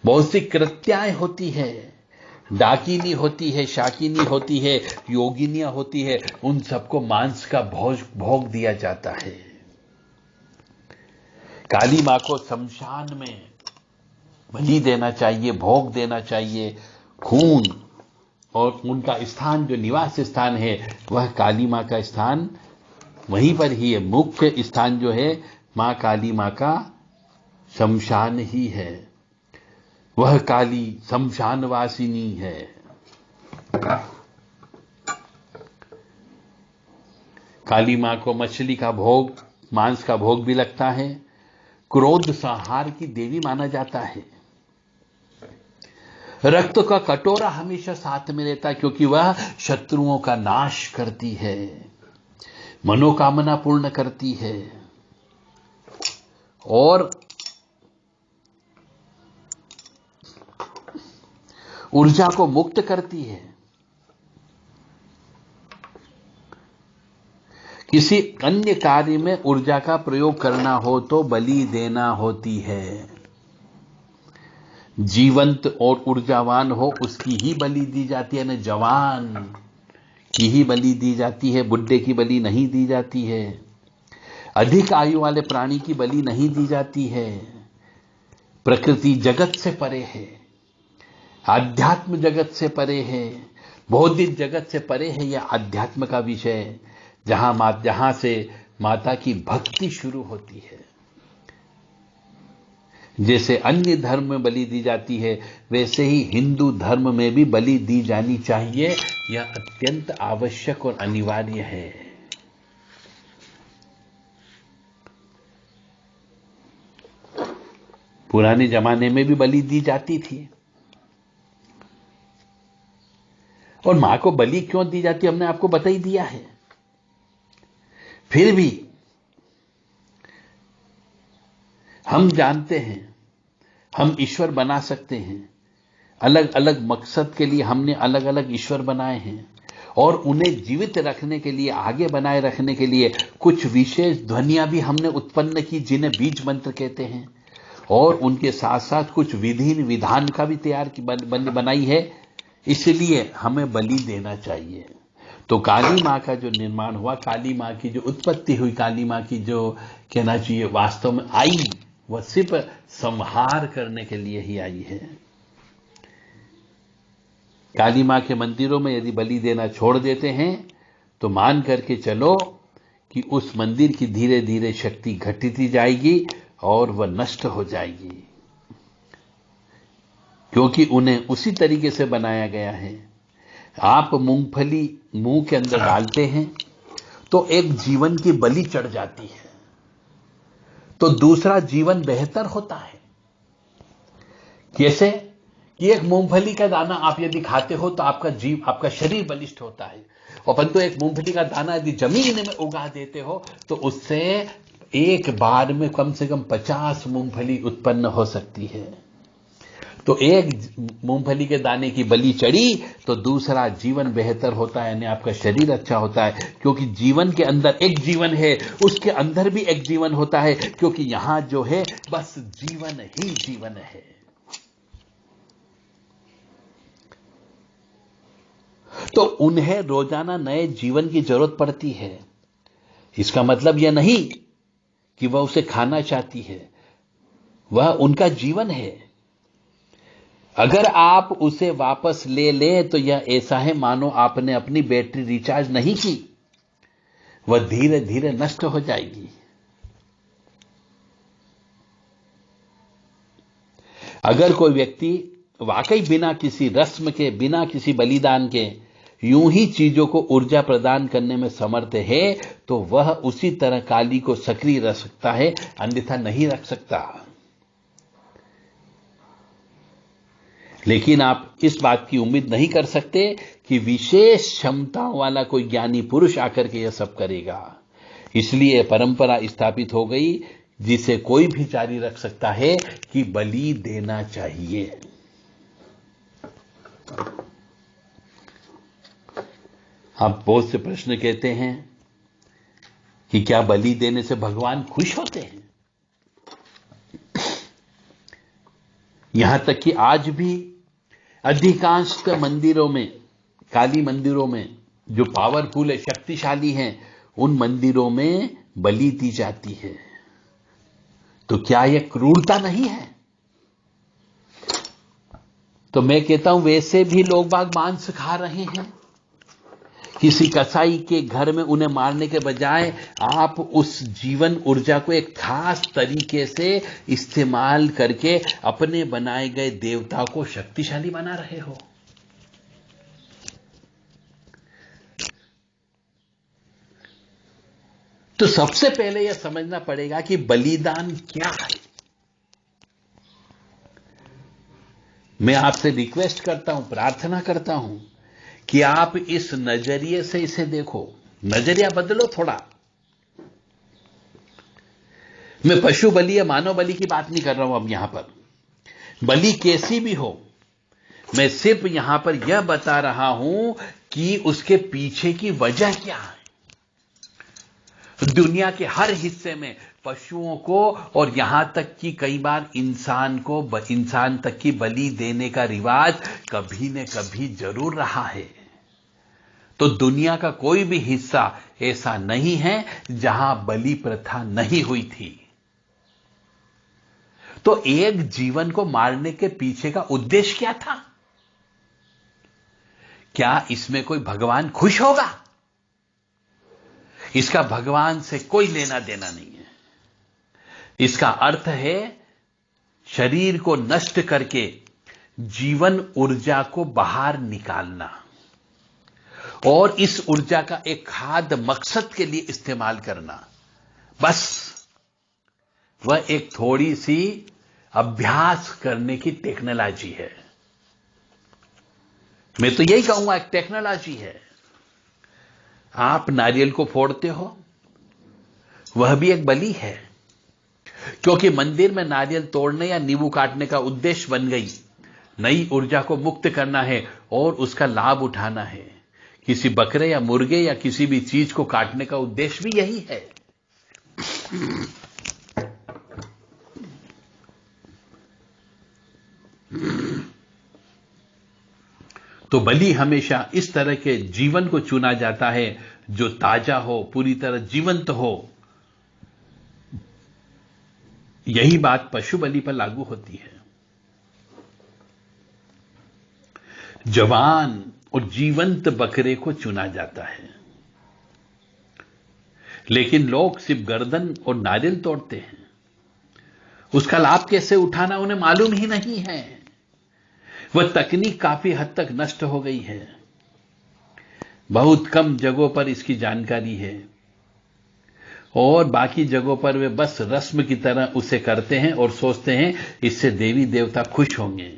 बहुत सी कृत्याएं होती है, डाकिनी होती है, शाकिनी होती है, योगिनियां होती है, उन सबको मांस का भोग दिया जाता है। काली मां को शमशान में बलि देना चाहिए, भोग देना चाहिए। खून और उनका स्थान, जो निवास स्थान है, वह काली मां का स्थान वहीं पर ही है। मुख्य स्थान जो है मां काली मां का शमशान ही है। वह काली शमशानवासिनी है। काली मां को मछली का भोग, मांस का भोग भी लगता है। क्रोध संहार की देवी माना जाता है। रक्त का कटोरा हमेशा साथ में रहता है क्योंकि वह शत्रुओं का नाश करती है, मनोकामना पूर्ण करती है और ऊर्जा को मुक्त करती है। किसी अन्य कार्य में ऊर्जा का प्रयोग करना हो तो बलि देना होती है। जीवंत और ऊर्जावान हो उसकी ही बलि दी जाती है, न जवान की ही बलि दी जाती है, बुड्ढे की बलि नहीं दी जाती है। अधिक आयु वाले प्राणी की बलि नहीं दी जाती है। प्रकृति जगत से परे है, आध्यात्म जगत से परे है, बौद्धिक जगत से परे है। यह अध्यात्म का विषय जहां से माता की भक्ति शुरू होती है। जैसे अन्य धर्म में बलि दी जाती है वैसे ही हिंदू धर्म में भी बलि दी जानी चाहिए। यह अत्यंत आवश्यक और अनिवार्य है। पुराने जमाने में भी बलि दी जाती थी। और मां को बलि क्यों दी जाती है हमने आपको बता ही दिया है। फिर भी हम जानते हैं हम ईश्वर बना सकते हैं। अलग अलग मकसद के लिए हमने अलग अलग ईश्वर बनाए हैं और उन्हें जीवित रखने के लिए, आगे बनाए रखने के लिए कुछ विशेष ध्वनियां भी हमने उत्पन्न की जिन्हें बीज मंत्र कहते हैं। और उनके साथ साथ कुछ विधि विधान का भी तैयार बनाई है। इसलिए हमें बलि देना चाहिए। तो काली मां का जो निर्माण हुआ, काली मां की जो उत्पत्ति हुई, काली मां की जो कहना चाहिए वास्तव में आई, वह सिर्फ संहार करने के लिए ही आई है। काली मां के मंदिरों में यदि बलि देना छोड़ देते हैं तो मान करके चलो कि उस मंदिर की धीरे धीरे शक्ति घटती जाएगी और वह नष्ट हो जाएगी, क्योंकि उन्हें उसी तरीके से बनाया गया है। आप मूंगफली मुंह के अंदर डालते हैं तो एक जीवन की बलि चढ़ जाती है, तो दूसरा जीवन बेहतर होता है। कैसे कि एक मूंगफली का दाना आप यदि खाते हो तो आपका शरीर बलिष्ठ होता है, और परंतु एक मूंगफली का दाना यदि जमीन में उगा देते हो तो उससे एक बार में कम से कम 50 मूंगफली उत्पन्न हो सकती है। तो एक मूंगफली के दाने की बलि चढ़ी तो दूसरा जीवन बेहतर होता है, यानी आपका शरीर अच्छा होता है, क्योंकि जीवन के अंदर एक जीवन है, उसके अंदर भी एक जीवन होता है, क्योंकि यहां जो है बस जीवन ही जीवन है। तो उन्हें रोजाना नए जीवन की जरूरत पड़ती है। इसका मतलब यह नहीं कि वह उसे खाना चाहती है, वह उनका जीवन है। अगर आप उसे वापस ले लें तो यह ऐसा है मानो आपने अपनी बैटरी रिचार्ज नहीं की, वह धीरे धीरे नष्ट हो जाएगी। अगर कोई व्यक्ति वाकई बिना किसी रस्म के, बिना किसी बलिदान के यूं ही चीजों को ऊर्जा प्रदान करने में समर्थ है तो वह उसी तरह काली को सक्रिय रख सकता है, अन्यथा नहीं रख सकता। लेकिन आप इस बात की उम्मीद नहीं कर सकते कि विशेष क्षमताओं वाला कोई ज्ञानी पुरुष आकर के यह सब करेगा। इसलिए परंपरा स्थापित हो गई जिसे कोई भी जारी रख सकता है कि बलि देना चाहिए। आप बहुत से प्रश्न कहते हैं कि क्या बलि देने से भगवान खुश होते हैं? यहां तक कि आज भी अधिकांश मंदिरों में, काली मंदिरों में जो पावरफुल है, शक्तिशाली हैं, उन मंदिरों में बलि दी जाती है। तो क्या यह क्रूरता नहीं है? तो मैं कहता हूं वैसे भी लोग बाग मांस खा रहे हैं। किसी कसाई के घर में उन्हें मारने के बजाय आप उस जीवन ऊर्जा को एक खास तरीके से इस्तेमाल करके अपने बनाए गए देवता को शक्तिशाली बना रहे हो। तो सबसे पहले यह समझना पड़ेगा कि बलिदान क्या है। मैं आपसे रिक्वेस्ट करता हूं, प्रार्थना करता हूं कि आप इस नजरिए से इसे देखो, नजरिया बदलो थोड़ा। मैं पशु बलि या मानव बलि की बात नहीं कर रहा हूं अब यहां पर, बलि कैसी भी हो, मैं सिर्फ यहां पर यह बता रहा हूं कि उसके पीछे की वजह क्या है। दुनिया के हर हिस्से में पशुओं को और यहां तक कि कई बार इंसान तक की बलि देने का रिवाज कभी न कभी जरूर रहा है। तो दुनिया का कोई भी हिस्सा ऐसा नहीं है जहां बलि प्रथा नहीं हुई थी। तो एक जीवन को मारने के पीछे का उद्देश्य क्या था? क्या इसमें कोई भगवान खुश होगा? इसका भगवान से कोई लेना देना नहीं है। इसका अर्थ है शरीर को नष्ट करके जीवन ऊर्जा को बाहर निकालना और इस ऊर्जा का एक खाद मकसद के लिए इस्तेमाल करना। बस वह एक थोड़ी सी अभ्यास करने की टेक्नोलॉजी है। मैं तो यही कहूंगा, एक टेक्नोलॉजी है। आप नारियल को फोड़ते हो, वह भी एक बलि है, क्योंकि मंदिर में नारियल तोड़ने या नींबू काटने का उद्देश्य बन गई नई ऊर्जा को मुक्त करना है और उसका लाभ उठाना है। किसी बकरे या मुर्गे या किसी भी चीज को काटने का उद्देश्य भी यही है। तो बलि हमेशा इस तरह के जीवन को चुना जाता है जो ताजा हो, पूरी तरह जीवंत हो। यही बात पशु बलि पर लागू होती है। जवान और जीवंत बकरे को चुना जाता है, लेकिन लोग सिर्फ गर्दन और नारियल तोड़ते हैं। उसका लाभ कैसे उठाना उन्हें मालूम ही नहीं है। वह तकनीक काफी हद तक नष्ट हो गई है। बहुत कम जगहों पर इसकी जानकारी है और बाकी जगहों पर वे बस रस्म की तरह उसे करते हैं और सोचते हैं इससे देवी देवता खुश होंगे।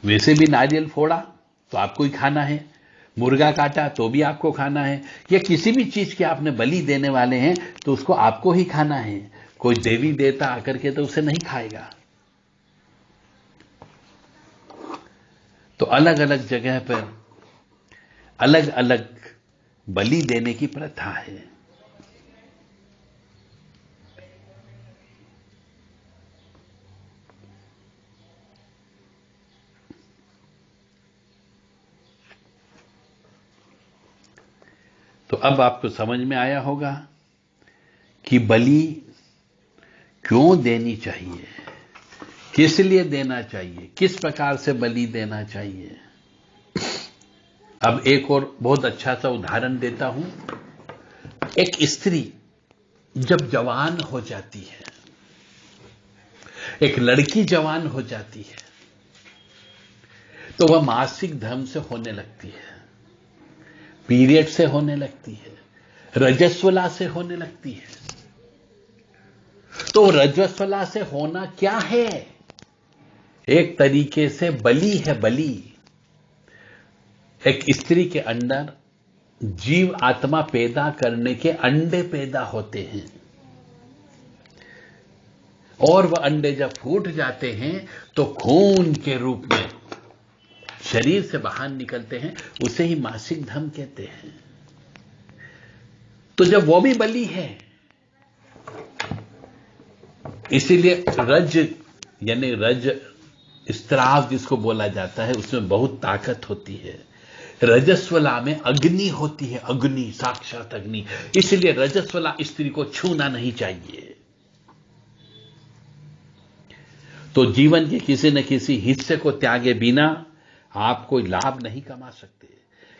वैसे भी नारियल फोड़ा तो आपको ही खाना है, मुर्गा काटा तो भी आपको खाना है, या किसी भी चीज की आपने बलि देने वाले हैं तो उसको आपको ही खाना है। कोई देवी देवता आकर के तो उसे नहीं खाएगा। तो अलग अलग जगह पर अलग अलग बलि देने की प्रथा है। तो अब आपको समझ में आया होगा कि बलि क्यों देनी चाहिए, किस लिए देना चाहिए, किस प्रकार से बलि देना चाहिए। अब एक और बहुत अच्छा सा उदाहरण देता हूं। एक स्त्री जब जवान हो जाती है, एक लड़की जवान हो जाती है, तो वह मासिक धर्म से होने लगती है, पीरियड से होने लगती है, रजस्वला से होने लगती है। तो रजस्वला से होना क्या है? एक तरीके से बलि है, बलि। एक स्त्री के अंदर जीव आत्मा पैदा करने के अंडे पैदा होते हैं और वह अंडे जब फूट जाते हैं तो खून के रूप में शरीर से बाहर निकलते हैं, उसे ही मासिक धर्म कहते हैं। तो जब वो भी बलि है, इसीलिए रज यानी रज स्त्राव जिसको बोला जाता है, उसमें बहुत ताकत होती है। रजस्वला में अग्नि होती है, अग्नि, साक्षात अग्नि। इसलिए रजस्वला स्त्री को छूना नहीं चाहिए। तो जीवन के किसी न किसी हिस्से को त्यागे बिना आप कोई लाभ नहीं कमा सकते।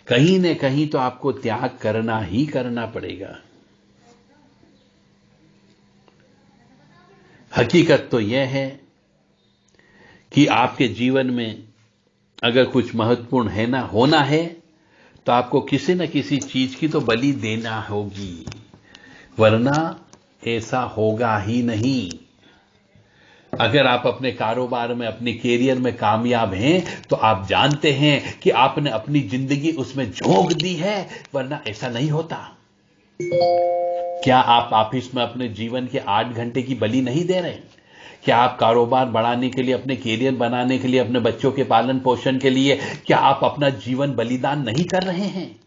कहीं न कहीं तो आपको त्याग करना ही करना पड़ेगा। हकीकत तो यह है कि आपके जीवन में अगर कुछ महत्वपूर्ण है ना होना है तो आपको किसी न किसी चीज की तो बलि देना होगी, वरना ऐसा होगा ही नहीं। अगर आप अपने कारोबार में, अपने कैरियर में कामयाब हैं, तो आप जानते हैं कि आपने अपनी जिंदगी उसमें झोंक दी है, वरना ऐसा नहीं होता। क्या आप ऑफिस में अपने जीवन के 8 घंटे की बलि नहीं दे रहे? क्या आप कारोबार बढ़ाने के लिए, अपने कैरियर बनाने के लिए, अपने बच्चों के पालन पोषण के लिए, क्या आप अपना जीवन बलिदान नहीं कर रहे हैं?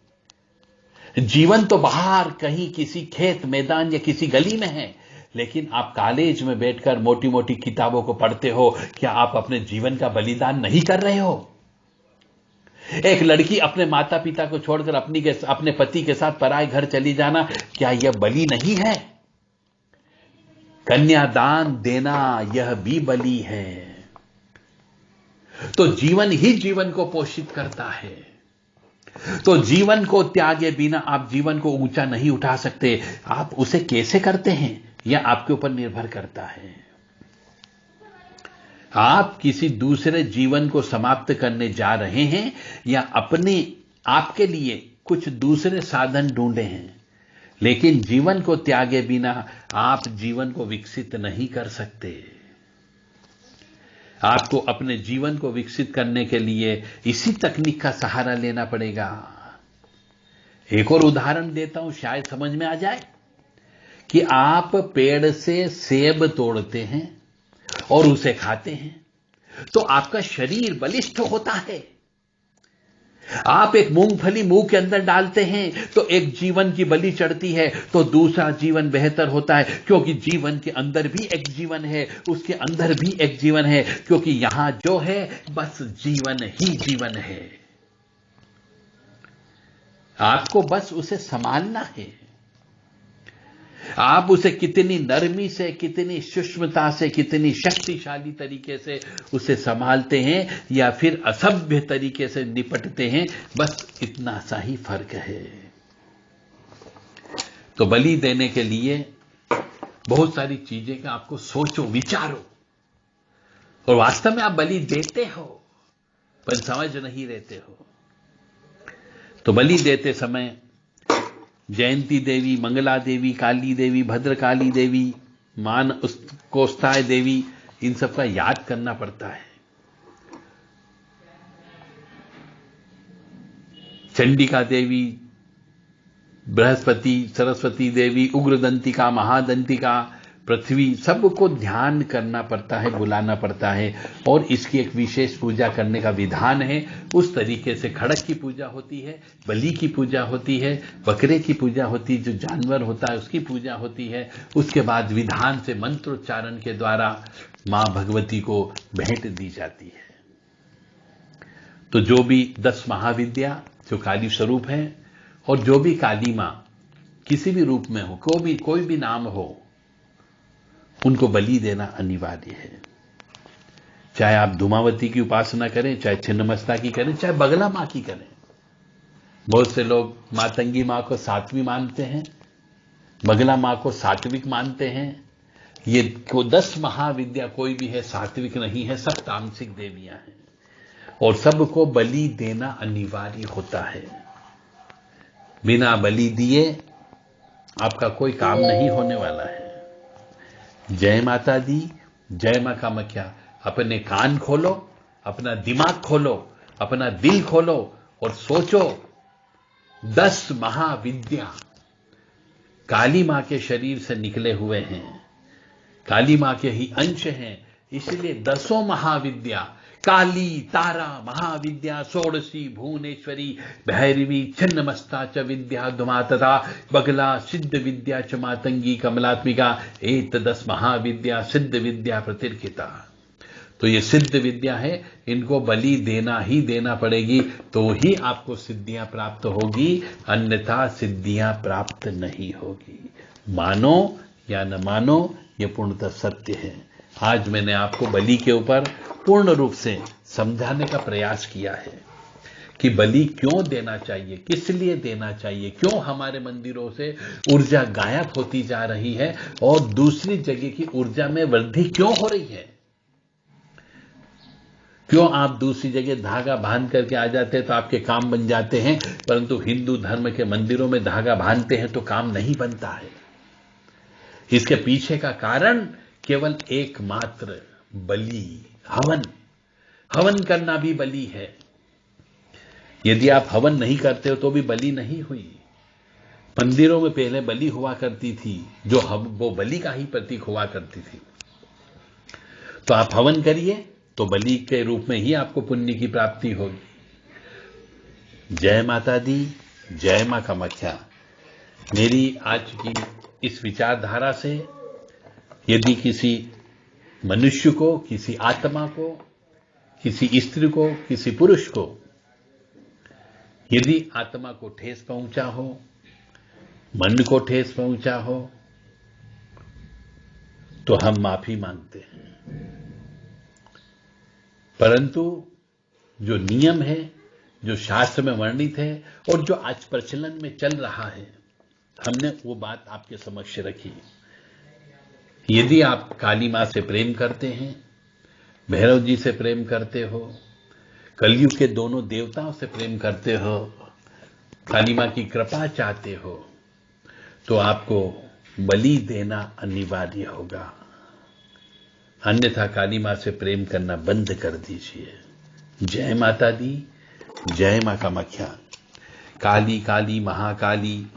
जीवन तो बाहर कहीं किसी खेत मैदान या किसी गली में है, लेकिन आप कॉलेज में बैठकर मोटी मोटी किताबों को पढ़ते हो। क्या आप अपने जीवन का बलिदान नहीं कर रहे हो? एक लड़की अपने माता पिता को छोड़कर अपने पति के साथ पराए घर चली जाना, क्या यह बलि नहीं है? कन्यादान देना यह भी बलि है। तो जीवन ही जीवन को पोषित करता है। तो जीवन को त्यागे बिना आप जीवन को ऊंचा नहीं उठा सकते। आप उसे कैसे करते हैं, यह आपके ऊपर निर्भर करता है। आप किसी दूसरे जीवन को समाप्त करने जा रहे हैं या आपके लिए कुछ दूसरे साधन ढूंढे हैं, लेकिन जीवन को त्यागे बिना आप जीवन को विकसित नहीं कर सकते। आपको अपने जीवन को विकसित करने के लिए इसी तकनीक का सहारा लेना पड़ेगा। एक और उदाहरण देता हूं, शायद समझ में आ जाए कि आप पेड़ से सेब तोड़ते हैं और उसे खाते हैं, तो आपका शरीर बलिष्ठ होता है। आप एक मूंगफली मुंह के अंदर डालते हैं तो एक जीवन की बलि चढ़ती है, तो दूसरा जीवन बेहतर होता है, क्योंकि जीवन के अंदर भी एक जीवन है, उसके अंदर भी एक जीवन है, क्योंकि यहां जो है बस जीवन ही जीवन है। आपको बस उसे संभालना है। आप उसे कितनी नरमी से, कितनी सूक्ष्मता से, कितनी शक्तिशाली तरीके से उसे संभालते हैं या फिर असभ्य तरीके से निपटते हैं, बस इतना सा ही फर्क है। तो बलि देने के लिए बहुत सारी चीजें का आपको सोचो, विचारो, और वास्तव में आप बलि देते हो पर समझ नहीं रहते हो। तो बलि देते समय जयंती देवी, मंगला देवी, काली देवी, भद्रकाली देवी, कोस्ताय देवी, इन सब का याद करना पड़ता है। चंडिका देवी, बृहस्पति, सरस्वती देवी, उग्रदंतिका, महादंतिका, पृथ्वी, सबको ध्यान करना पड़ता है, बुलाना पड़ता है, और इसकी एक विशेष पूजा करने का विधान है। उस तरीके से खड़क की पूजा होती है, बलि की पूजा होती है, बकरे की पूजा होती है, जो जानवर होता है उसकी पूजा होती है। उसके बाद विधान से मंत्रोच्चारण के द्वारा मां भगवती को भेंट दी जाती है। तो जो भी 10 महाविद्या जो काली स्वरूप है, और जो भी काली मां किसी भी रूप में हो, कोई भी नाम हो, उनको बलि देना अनिवार्य है। चाहे आप धूमावती की उपासना करें, चाहे छिन्नमस्ता की करें, चाहे बगला मां की करें। बहुत से लोग मातंगी मां को सात्विक मानते हैं, बगला मां को सात्विक मानते हैं। ये 10 महाविद्या कोई भी है सात्विक नहीं है, सब तामसिक देवियां हैं, और सबको बलि देना अनिवार्य होता है। बिना बलि दिए आपका कोई काम नहीं होने वाला है। जय माता दी, जय मां कामाख्या। अपने कान खोलो, अपना दिमाग खोलो, अपना दिल खोलो और सोचो, 10 महाविद्या काली मां के शरीर से निकले हुए हैं, काली मां के ही अंश हैं। इसलिए 10 महाविद्या, काली, तारा, महाविद्या, षोडशी, भुवनेश्वरी, भैरवी, छिन्नमस्ता च विद्या धुमा तथा बगला, सिद्ध विद्या च मातंगी कमलात्मिका, एत 10 महाविद्या सिद्ध विद्या प्रतिर्किता। तो ये सिद्ध विद्या है, इनको बलि देना ही देना पड़ेगी, तो ही आपको सिद्धियां प्राप्त होगी, अन्यथा सिद्धियां प्राप्त नहीं होगी। मानो या न मानो, ये पूर्णतः सत्य है। आज मैंने आपको बलि के ऊपर पूर्ण रूप से समझाने का प्रयास किया है कि बलि क्यों देना चाहिए, किस लिए देना चाहिए, क्यों हमारे मंदिरों से ऊर्जा गायब होती जा रही है और दूसरी जगह की ऊर्जा में वृद्धि क्यों हो रही है। क्यों आप दूसरी जगह धागा बांध करके आ जाते हैं तो आपके काम बन जाते हैं, परंतु हिंदू धर्म के मंदिरों में धागा बांधते हैं तो काम नहीं बनता है। इसके पीछे का कारण केवल एकमात्र बलि, हवन। हवन करना भी बलि है। यदि आप हवन नहीं करते हो तो भी बलि नहीं हुई। मंदिरों में पहले बलि हुआ करती थी, जो वो बलि का ही प्रतीक हुआ करती थी। तो आप हवन करिए तो बलि के रूप में ही आपको पुण्य की प्राप्ति होगी। जय माता दी, जय मां कामाख्या। मेरी आज की इस विचारधारा से यदि किसी मनुष्य को, किसी आत्मा को, किसी स्त्री को, किसी पुरुष को यदि आत्मा को ठेस पहुंचा हो, मन को ठेस पहुंचा हो, तो हम माफी मांगते हैं। परंतु जो नियम है, जो शास्त्र में वर्णित है और जो आज प्रचलन में चल रहा है, हमने वो बात आपके समक्ष रखी। यदि आप काली मां से प्रेम करते हैं, भैरव जी से प्रेम करते हो, कलयुग के दोनों देवताओं से प्रेम करते हो, काली मां की कृपा चाहते हो, तो आपको बलि देना अनिवार्य होगा। अन्यथा काली मां से प्रेम करना बंद कर दीजिए। जय माता दी, जय मां कामाख्या। काली काली महाकाली,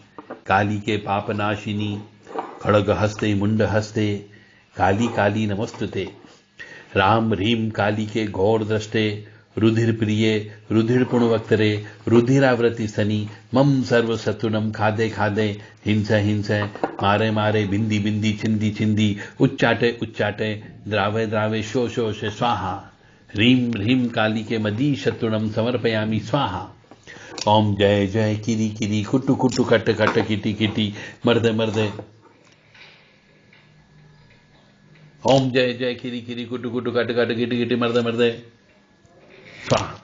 काली के पाप नाशिनी, खड़ग हस्ते मुंड हस्ते, काली काली नमस्तुते। राम ह्रीम काली के घोर दृष्टे, रुधिर प्रिये रुधिर पुण्यवक्तरे, रुधिरावृति सनी, मम सर्व शत्रुनम खादे खादे, हिंसे हिंसे, मारे मारे, बिंदी बिंदी, चिंदी चिंदी, उच्चाटे उच्चाटे, द्रावे द्रावे, शो शो शे स्वाहा। ह्रीम ह्रीम काली के मदी शत्रुनम समर्पयामि स्वाहा। ओम जय जय किरी किरी, कुटु कुटु कट कट, किटी किटी, मर्दे मर्दे। ओम जय जय किरी किरी, कुटु कुटु कट कट, किटी किटी, मर्दे मर्दे स्वाहा।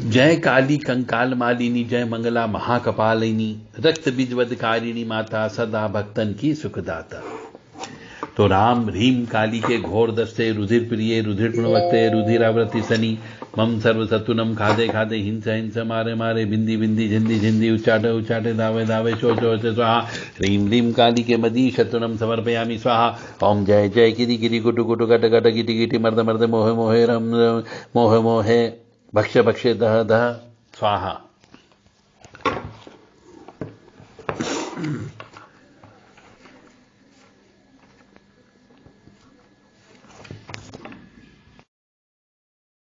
जय काली कंकाल मालिनी, जय मंगला महाकपालिनी, रक्त बीजवदकारिणी माता, सदा भक्तन की सुखदाता। तो राम ह्रीम काली के घोर दस्ते, रुधिर प्रिय रुधिर पुण्यवक्ते, रुधिरावृति सनी, मम सर्व शत्रुनम खादे खादे, हिंसा हिंसा, मारे मारे, बिंदी बिंदी, झिंदी झिंदी, उच्चाटे उच्चाटे, दावे दावे, शो शो शे स्वाहा। ह्रीम ह्रीम काली के मदी शत्रुनम समर्पयामि स्वाहा। ओम जय जय किरी किरी, कुटु कुटु कट कट, गिटी गिटी, मर्द मर्द, मोहे मोहे, रम रम, मोहे मोहे, भक्ष्य भक्ष्य, दह दह स्वाहा।